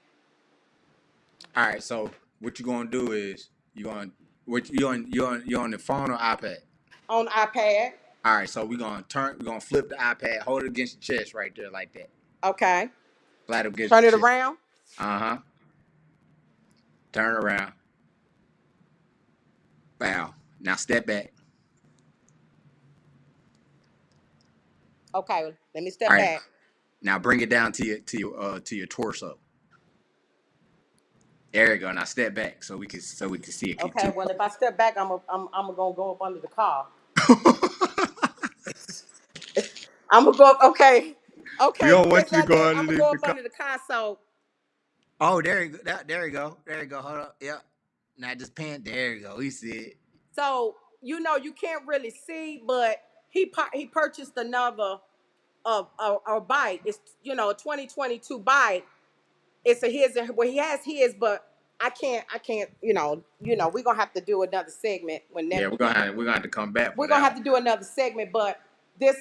All right. So what you gonna do is you on the phone or iPad? on iPad. All right. So we're gonna flip the iPad, hold it against your chest right there like that. Okay, Flat up against turn it your chest. around. Uh-huh. Turn around. Wow. Now step back. Okay, let me All step right. back. Now bring it down to your torso. There you go. Now step back so we can see it. Okay, well if I step back, I'm gonna go up under the car. I'm gonna go up. Okay, We okay, don't want just you to like go that. I'm gonna underneath go the up car. under the car. So Oh, there you go. There you go. There you go. Hold up. Yep. Now just pan. There you go. We see it. so you know you can't really see, but he purchased another a bike. It's, you know, a 2022 bike. It's a his, well he has his, but I can't, we're gonna have to do another segment when Yeah, nephew. we're gonna have to come back for We're gonna that have to do another segment, but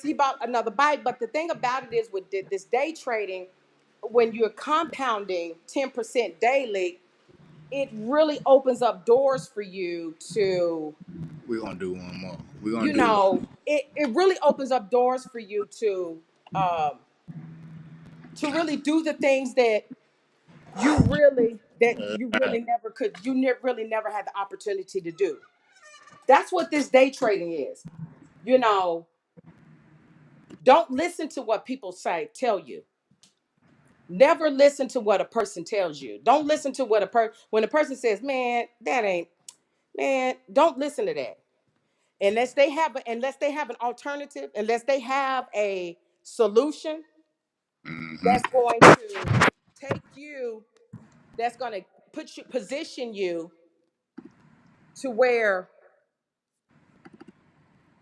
he bought another bike. But the thing about it is with this day trading, when you're compounding 10% daily, it really opens up doors for you to, one. We're gonna do one more. We're gonna you do one. know, it really opens up doors for you um, to really do the things that you really never could, really never had the opportunity to do. That's what this day trading is. You know, don't listen to what people tell you. Never listen to what a person tells you. Don't listen to what when a person says, "Man, that ain't man." Don't listen to that unless they have an alternative, unless they have a solution Mm-hmm. that's going to take you, that's going to position you to where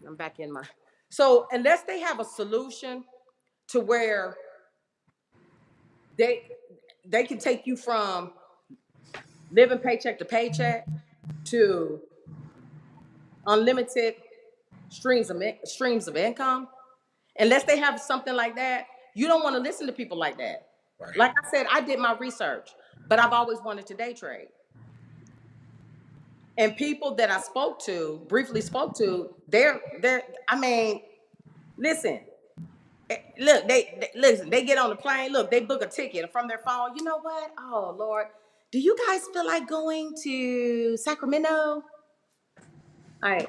I'm back in my. So unless they have a solution to where they they can take you from living paycheck to paycheck to unlimited streams of income, unless they have something like that, you don't want to listen to people like that. Right. Like I said, I did my research, but I've always wanted to day trade. And people that I briefly spoke to, they're I mean, listen, Look, they listen. They get on the plane. Look, they book a ticket from their phone. You know what? Oh Lord, do you guys feel like going to Sacramento? All right,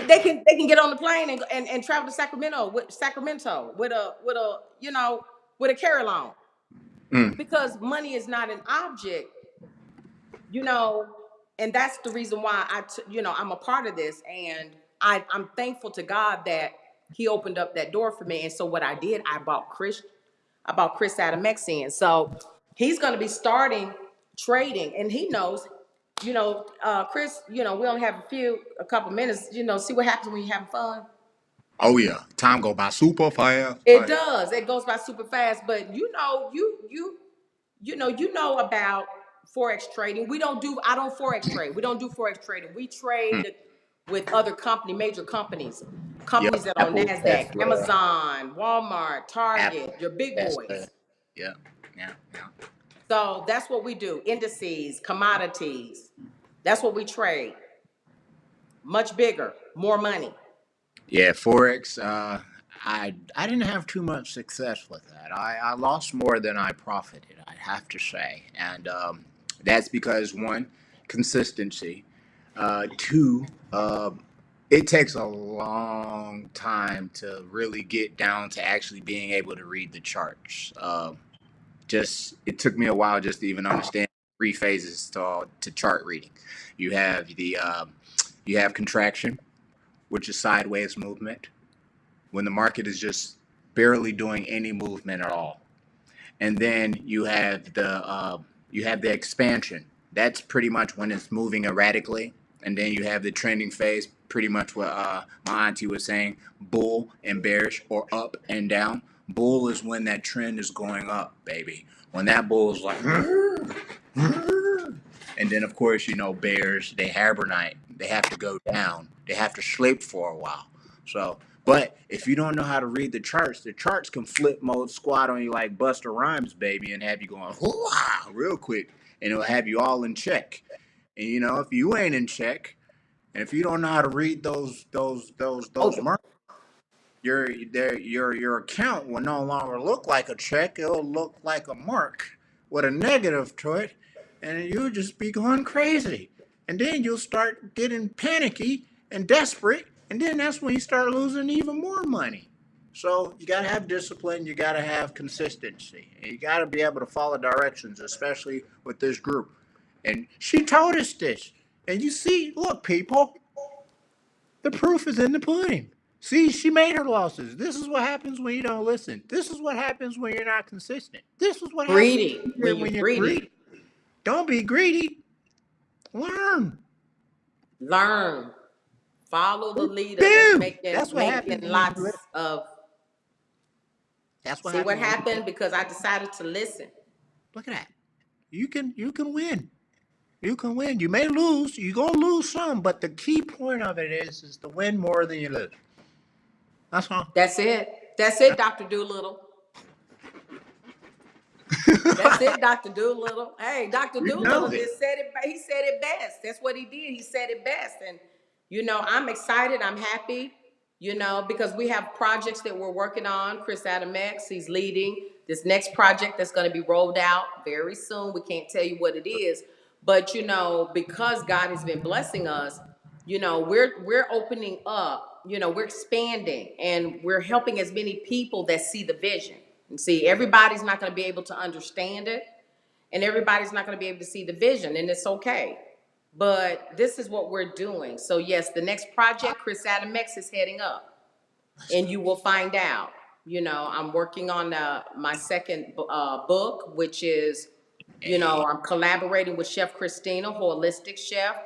they can get on the plane and travel to Sacramento with a with a carry on, Mm. because money is not an object, you know, and that's the reason why I'm a part of this, and I'm thankful to God that He opened up that door for me. And so what I did, I bought Chris Adamexian. So he's going to be starting trading, and he knows, Chris, we only have a couple minutes, see what happens when you're having fun. Oh yeah, time go by super fast. It does. It goes by super fast, but you know about forex trading. I don't forex trade. We don't do forex trading. We Mm. trade with other major companies, Yep. companies that are on Apple, Nasdaq, Tesla, Amazon, Walmart, Apple, Target, your big Tesla. boys. Yep. Yeah. Yeah. So that's what we do. Indices, commodities. That's what we trade. Much bigger, more money. Yeah, Forex, I didn't have too much success with that. I lost more than I profited, I have to say. And that's because, one, consistency. Two, it takes a long time to really get down to actually being able to read the charts. Just it took me a while just to even understand three phases to chart reading. You have you have contraction, which is sideways movement, when the market is just barely doing any movement at all. And then you have the expansion. That's pretty much when it's moving erratically. And then you have the trending phase, pretty much what my auntie was saying, bull and bearish, or up and down. Bull is when that trend is going up, baby. When that bull is like, and then of course, bears, they hibernate. They have to go down. They have to sleep for a while. So, but if you don't know how to read the charts can flip mode squat on you like Buster Rhymes, baby, and have you going hoo-ah real quick, and it'll have you all in check. And if you ain't in check, and if you don't know how to read those Oh, markers, your account will no longer look like a check. It'll look like a mark with a negative to it, and you'll just be going crazy. And then you'll start getting panicky and desperate, and then that's when you start losing even more money. So you gotta have discipline. You gotta have consistency, and you gotta be able to follow directions, especially with this group. And she told us this. And you see, look, people, the proof is in the pudding. See, she made her losses. This is what happens when you don't listen. This is what happens when you're not consistent. This is what happens greedy. When you're when you're greedy, greedy. Don't be greedy. Learn. learn. Follow the leader that's Do. making That's what making happens when you listen. lots of. That's what See what happens when you happened? Because I decided to listen. look at that. You can win. You can win. You may lose. You're gonna lose some, but the key point of it is to win more than you lose. That's all. That's it. That's it, Dr. Doolittle. That's it, Dr. Doolittle. Hey, Dr. You Doolittle know it. just said it. He said it best. That's what he did. He said it best. And, I'm excited. I'm happy, because we have projects that we're working on. Chris Adam X, he's leading this next project that's going to be rolled out very soon. We can't tell you what it is. But, because God has been blessing us, we're opening up, we're expanding, and we're helping as many people that see the vision. And see, everybody's not going to be able to understand it, and everybody's not going to be able to see the vision, and it's okay. But this is what we're doing. So yes, the next project, Chris Adam X is heading up, and you will find out. I'm working on my second book, which is, Hey, I'm collaborating with Chef Christina, holistic chef.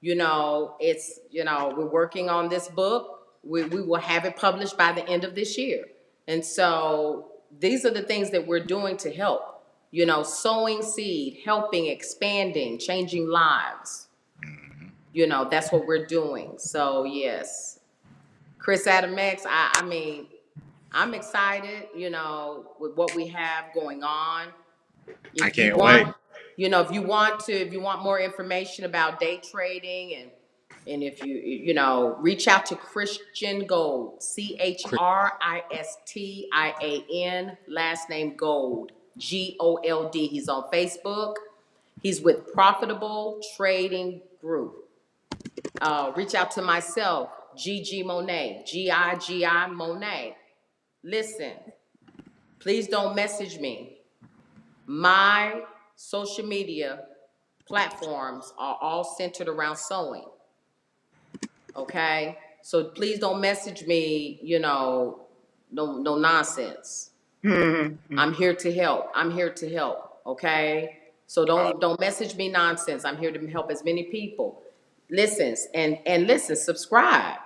We're working on this book. We will have it published by the end of this year. And so these are the things that we're doing to help, sowing seed, helping, expanding, changing lives. That's what we're doing. So yes, Chris Adam X, I mean, I'm excited, with what we have going on. I If you can't wait. want, if you want more information about day trading and And if you know, reach out to Christian Gold, Christian, last name Gold, Gold. He's on Facebook. He's with Profitable Trading Group. Reach out to myself, G Mone'a, Gigi Mone'a. Listen, please don't message me. My social media platforms are all centered around sewing. Okay? So please don't message me, you know, no nonsense. I'm here to help. I'm here to help. Okay? So don't message me nonsense. I'm here to help as many people. Listen and listen, subscribe.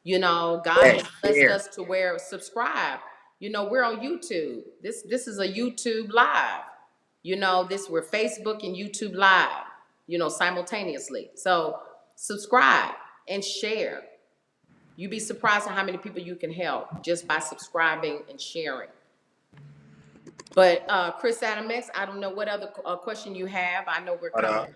You know, God has blessed Share. us to where subscribe. You know, we're on YouTube. This is a YouTube live. You know, we're Facebook and YouTube live, you know, simultaneously. So subscribe and share. You'd be surprised at how many people you can help just by subscribing and sharing. But Chris Adam X, I don't know what other question you have. I know we're But coming.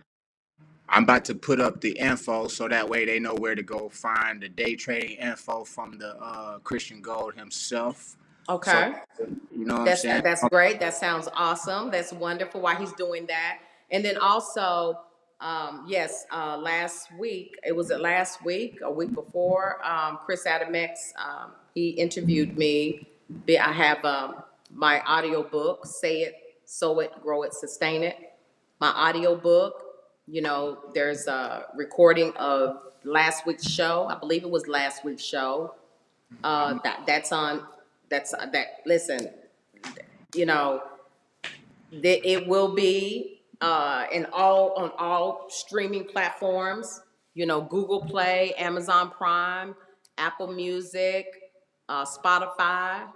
I'm about to put up the info so that way they know where to go find the day trading info from the Christian Gold himself. Okay. So, you know what I'm saying? That's great. That sounds awesome. That's wonderful why he's doing that. And then also, yes, last week, a week before, Chris Adam X, he interviewed me. I have my audio book, Say It, Sow It, Grow It, Sustain It. My audio book, you know, there's a recording of last week's show. I believe it was last week's show. Listen, you know, that it will be on all streaming platforms, you know, Google Play, Amazon Prime, Apple Music, Spotify.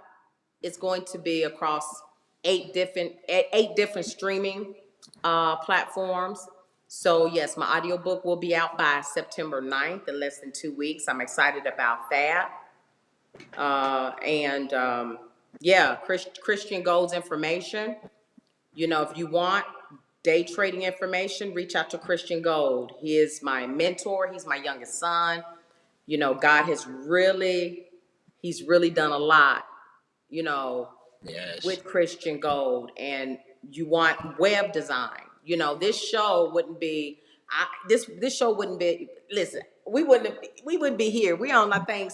It's going to be across eight different streaming platforms. So yes, my audiobook will be out by September 9th, in less than 2 weeks. I'm excited about that. Yeah, Christian Gold's information. You know, if you want day trading information, reach out to Christian Gold. He is my mentor. He's my youngest son. You know, he's really done a lot, you know, Yes. with Christian Gold. And you want web design. You know, this show wouldn't be, this show wouldn't be, listen, we wouldn't be here. We're on, I think,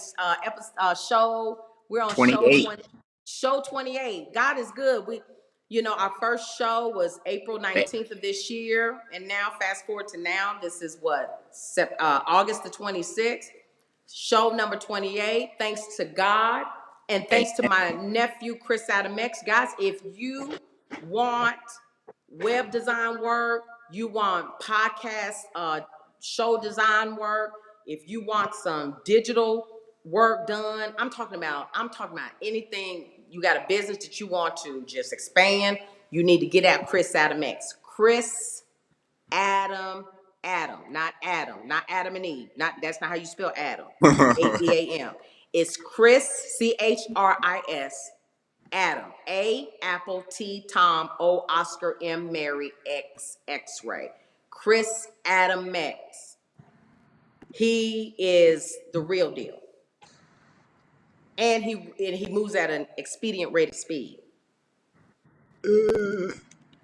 show, we're on show 28. 20, show 28. God is good. You know, our first show was April 19th of this year. And now, fast forward to now, this is what, August the 26th. Show number 28. Thanks to God. And thanks to my nephew, Chris Adam X. Guys, if you want web design work, you want podcast show design work, if you want some digital work done, I'm talking about anything. You got a business that you want to just expand, you need to get at Chris Adam X. Chris Adam, not Adam and Eve. That's not how you spell Adam. Adam. It's Chris, Chris, Adam. A, Apple, T, Tom, O, Oscar, M, Mary, X, X-ray. Chris Adam X. He is the real deal. And he moves at an expedient rate of speed.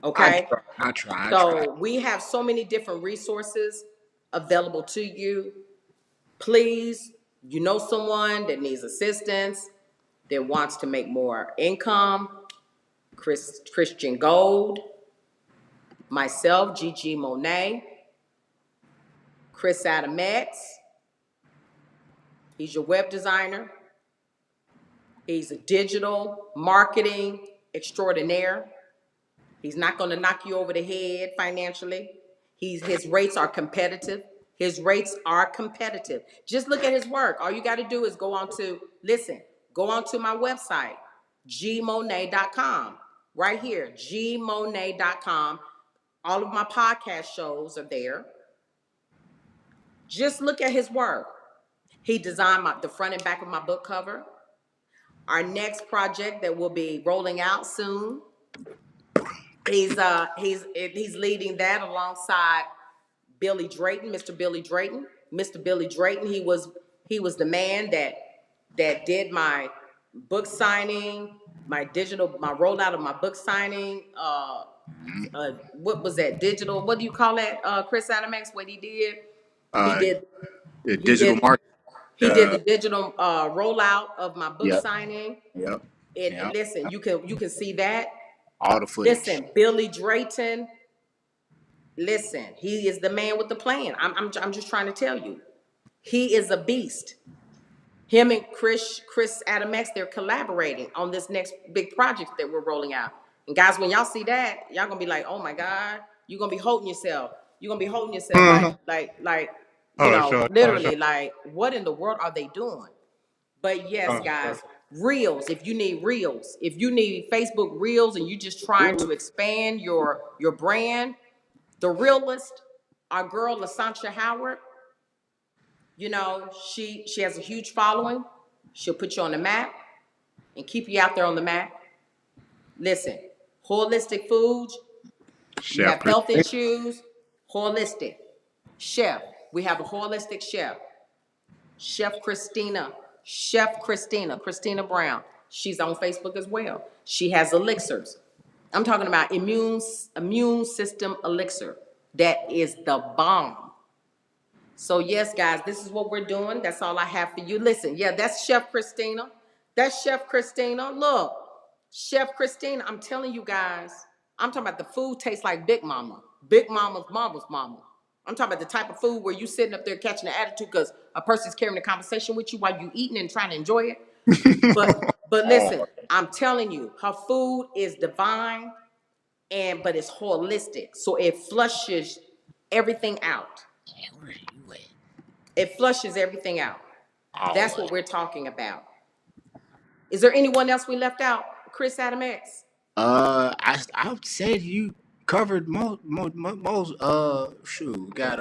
Okay? I try. So we have so many different resources available to you. Please, you know someone that needs assistance, that wants to make more income, Christian Gold, myself, G Mone'a, Chris Adam X. He's your web designer. He's a digital marketing extraordinaire. He's not going to knock you over the head financially. His rates are competitive. His rates are competitive. Just look at his work. All you got to do is go on to my website, gmonea.com. Right here, gmonea.com. All of my podcast shows are there. Just look at his work. He designed the front and back of my book cover. Our next project that will be rolling out soon, he's leading that alongside Billy Drayton, Mr. Billy Drayton. Mr. Billy Drayton. He was the man that did my book signing, my rollout of my book signing. What was that? Digital. What do you call that? Chris Adamex. What he did? He Uh, did. the He digital did. market. He did the digital rollout of my book Yep. signing. Yep. And listen, you can see that. All the footage. Listen, Billy Drayton. Listen, he is the man with the plan. I'm just trying to tell you, he is a beast. Him and Chris Adamex, they're collaborating on this next big project that we're rolling out. And guys, when y'all see that, y'all gonna be like, oh my God, you're gonna be holding yourself. You're gonna be holding yourself like literally, like, what in the world are they doing? But yes, guys, reels. If you need reels, if you need Facebook reels, and you just trying to expand your brand, the realist, our girl LaSancha Howard, she has a huge following. She'll put you on the map and keep you out there on the map. Listen, holistic foods. You have health issues. Holistic chef. We have a holistic chef. Chef Christina Brown. She's on Facebook as well. She has elixirs. I'm talking about immune system elixir. That is the bomb. So yes, guys, this is what we're doing. That's all I have for you. Listen, yeah, that's Chef Christina. That's Chef Christina. Look, Chef Christina, I'm telling you guys, I'm talking about the food tastes like Big Mama. Big Mama's mama's mama. I'm talking about the type of food where you sitting up there catching the attitude because a person's carrying a conversation with you while you eating and trying to enjoy it. But listen, I'm telling you, her food is divine, but it's holistic. So it flushes everything out. It flushes everything out. That's what we're talking about. Is there anyone else we left out? Chris Adamex? I would say you covered most. Shoot, got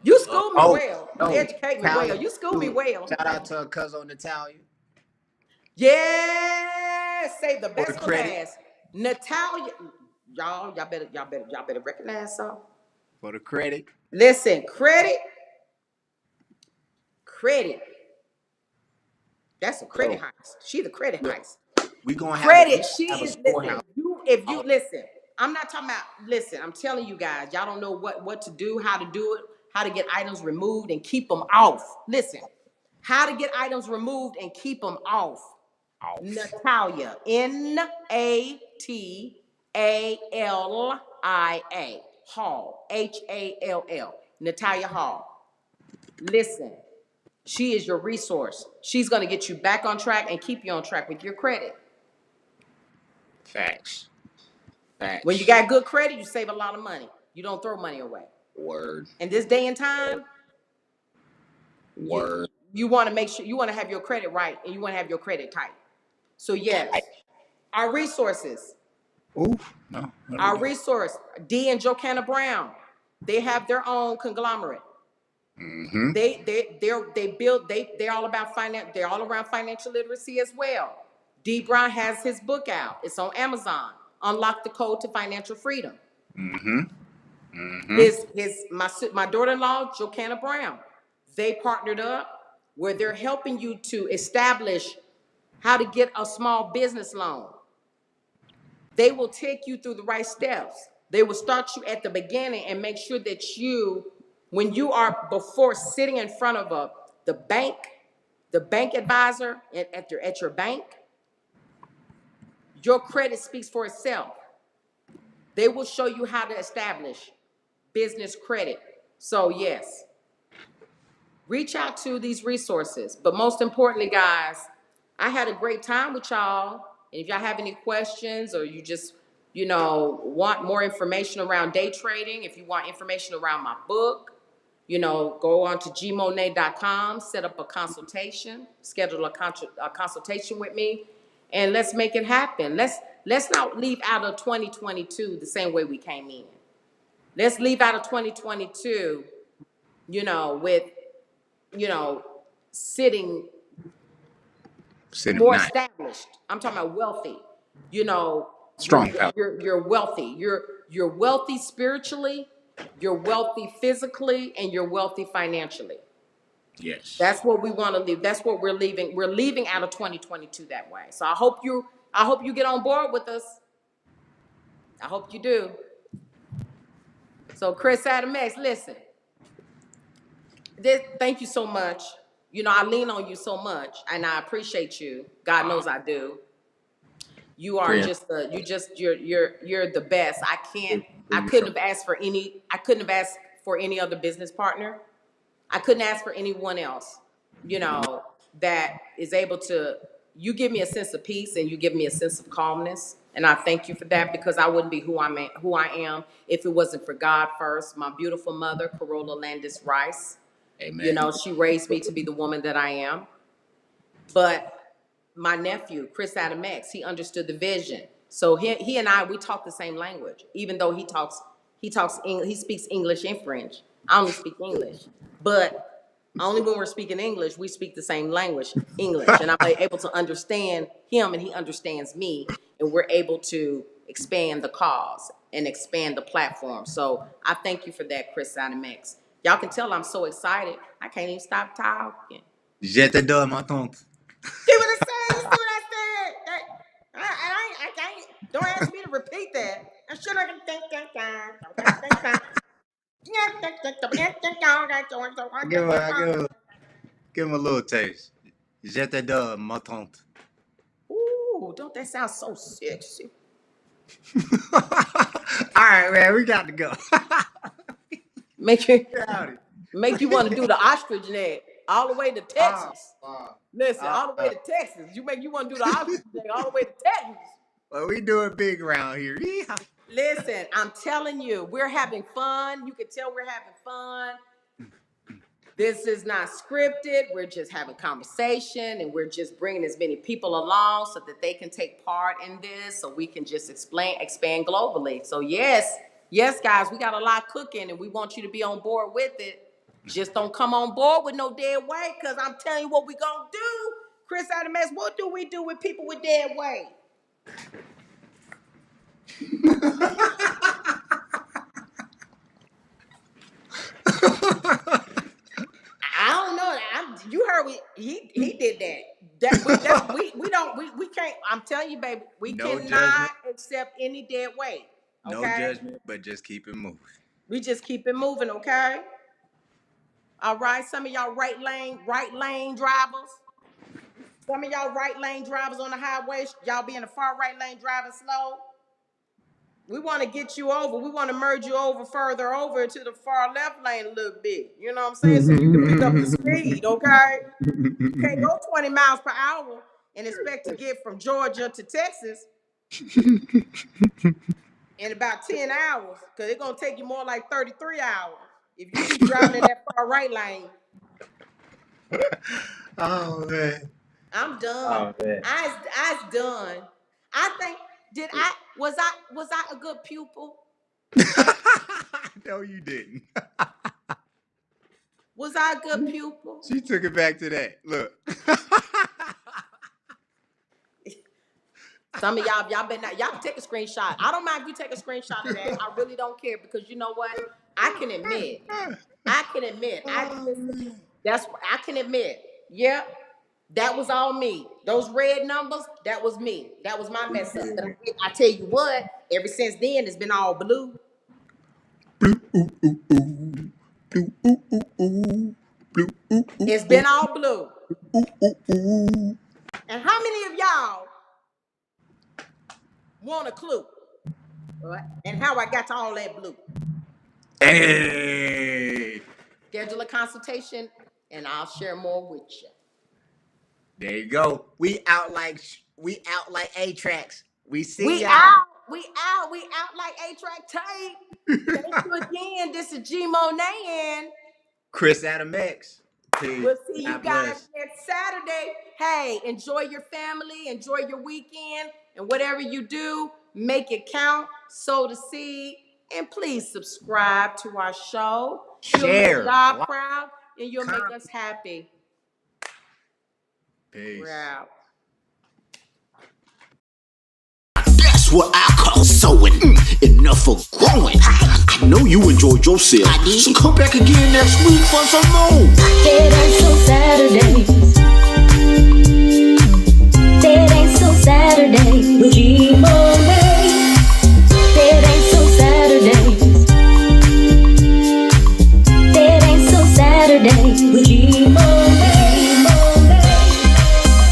You schooled me well. You educate me well. You schooled me well. Shout out to cousin Natalia. Yeah, save the best for last. Natalia, y'all better recognize something. For the credit. Listen, credit. That's a credit heist. She the credit heist. We gonna have credit. She is. Listen, if you listen, I'm not talking about. Listen, I'm telling you guys, y'all don't know what to do, how to do it, how to get items removed and keep them off. Listen, how to get items removed and keep them off. Natalia, Natalia Hall, Hall, Natalia Hall. Listen, she is your resource. She's going to get you back on track and keep you on track with your credit. Facts. When you got good credit, you save a lot of money. You don't throw money away. Word. In this day and time, Word. You want to make sure you want to have your credit right and you want to have your credit tight. So yes, our resources. Oof. No. Our resource, D and Jocana Brown, they have their own conglomerate. Mm-hmm. They're all about finance. They're all around financial literacy as well. D Brown has his book out. It's on Amazon. Unlock the Code to Financial Freedom. Mm-hmm. Mm-hmm. My daughter-in-law, Jocana Brown, they partnered up where they're helping you to establish how to get a small business loan. They will take you through the right steps. They will start you at the beginning and make sure that when you are before sitting in front of the bank advisor at your bank, your credit speaks for itself. They will show you how to establish business credit. So yes, reach out to these resources. But most importantly, guys, I had a great time with y'all. And if y'all have any questions or you just, want more information around day trading, if you want information around my book, go on to gmone'a.com, set up a consultation, schedule a consultation with me, and let's make it happen. Let's not leave out of 2022 the same way we came in. Let's leave out of 2022, with, sitting more established. I'm talking about wealthy. Strong. You're wealthy. You're wealthy spiritually. You're wealthy physically and you're wealthy financially. Yes. That's what we want to leave. That's what we're leaving. We're leaving out of 2022 that way. So I hope you get on board with us. I hope you do. So Chris Adam X, listen. Thank you so much. You know, I lean on you so much and I appreciate you. God knows I do. You are just you're the best. I couldn't have asked for any other business partner. I couldn't ask for anyone else, you know, that is able to, you give me a sense of peace and you give me a sense of calmness. And I thank you for that, because I wouldn't be who I am if it wasn't for God first. My beautiful mother, Corolla Landis Rice. Amen. You know, she raised me to be the woman that I am. But my nephew, Chris Adam X, he understood the vision. So he and I, we talk the same language, even though he speaks English and French. I only speak English, but only when we're speaking English, we speak the same language, English, and I'm able to understand him and he understands me, and we're able to expand the cause and expand the platform. So I thank you for that, Chris Adam X. Y'all can tell I'm so excited. I can't even stop talking. Je t'adore, ma tante. See what I said? You see what I said? I can't. Don't ask me to repeat that. I should have Give him a little taste. Je t'adore, ma tante. Ooh, don't that sound so sexy? All right, man, we got to go. Make you want to do the ostrich neck all the way to Texas. Listen, all the way to Texas. You want to do the ostrich neck all the way to Texas. Well, we doing big around here. Yeah. Listen, I'm telling you, we're having fun. You can tell we're having fun. This is not scripted. We're just having conversation, and we're just bringing as many people along so that they can take part in this, so we can just expand globally. So yes, guys, we got a lot cooking, and we want you to be on board with it. Just don't come on board with no dead weight, because I'm telling you what we're going to do. Chris Adam S, what do we do with people with dead weight? I don't know. You heard he did that. We can't. I'm telling you, baby, we cannot accept any dead weight. Okay? No judgment, but just keep it moving. We just keep it moving, okay? All right. Some of y'all right lane drivers. Some of y'all right lane drivers on the highway, y'all be in the far right lane driving slow. We want to get you over. We want to merge you over further over to the far left lane a little bit. You know what I'm saying? So you can pick up the speed, okay? You can't go 20 miles per hour and expect to get from Georgia to Texas in about 10 hours, because it's going to take you more like 33 hours if you keep driving in that far right lane. Oh, man. I'm done. Oh, man. I's done. I think, was I a good pupil? No, you didn't. Was I a good pupil? She took it back to that. Look. Some of y'all better not. Y'all can take a screenshot. I don't mind if you take a screenshot of that. I really don't care, because you know what? I can admit. I can admit. Yeah, that was all me. Those red numbers, that was me. That was my mess up. But I tell you what, ever since then, it's been all blue. Blue, ooh, ooh, ooh. Blue, ooh, ooh, ooh. Blue, ooh, ooh, it's been all blue. Ooh, ooh, ooh. And how many of y'all want a clue? Right? And how I got to all that blue? Hey. Schedule a consultation, and I'll share more with you. There you go. We out like A-Tracks. We see We y'all. We out like A-Track tape. Thank you again. This is G Mone'a. Chris Adam X. Peace. We'll see you God guys bless. next Saturday. Hey, enjoy your family, enjoy your weekend, and whatever you do, make it count, sow the seed, and please subscribe to our show. Share. You'll make God proud, and you'll make us happy. Peace. We're out. That's what I call sowing. Enough of growing. I know you enjoyed yourself. I did. So come back again next week for some more. It ain't so Saturdays. It ain't so Saturday. G Mone'a.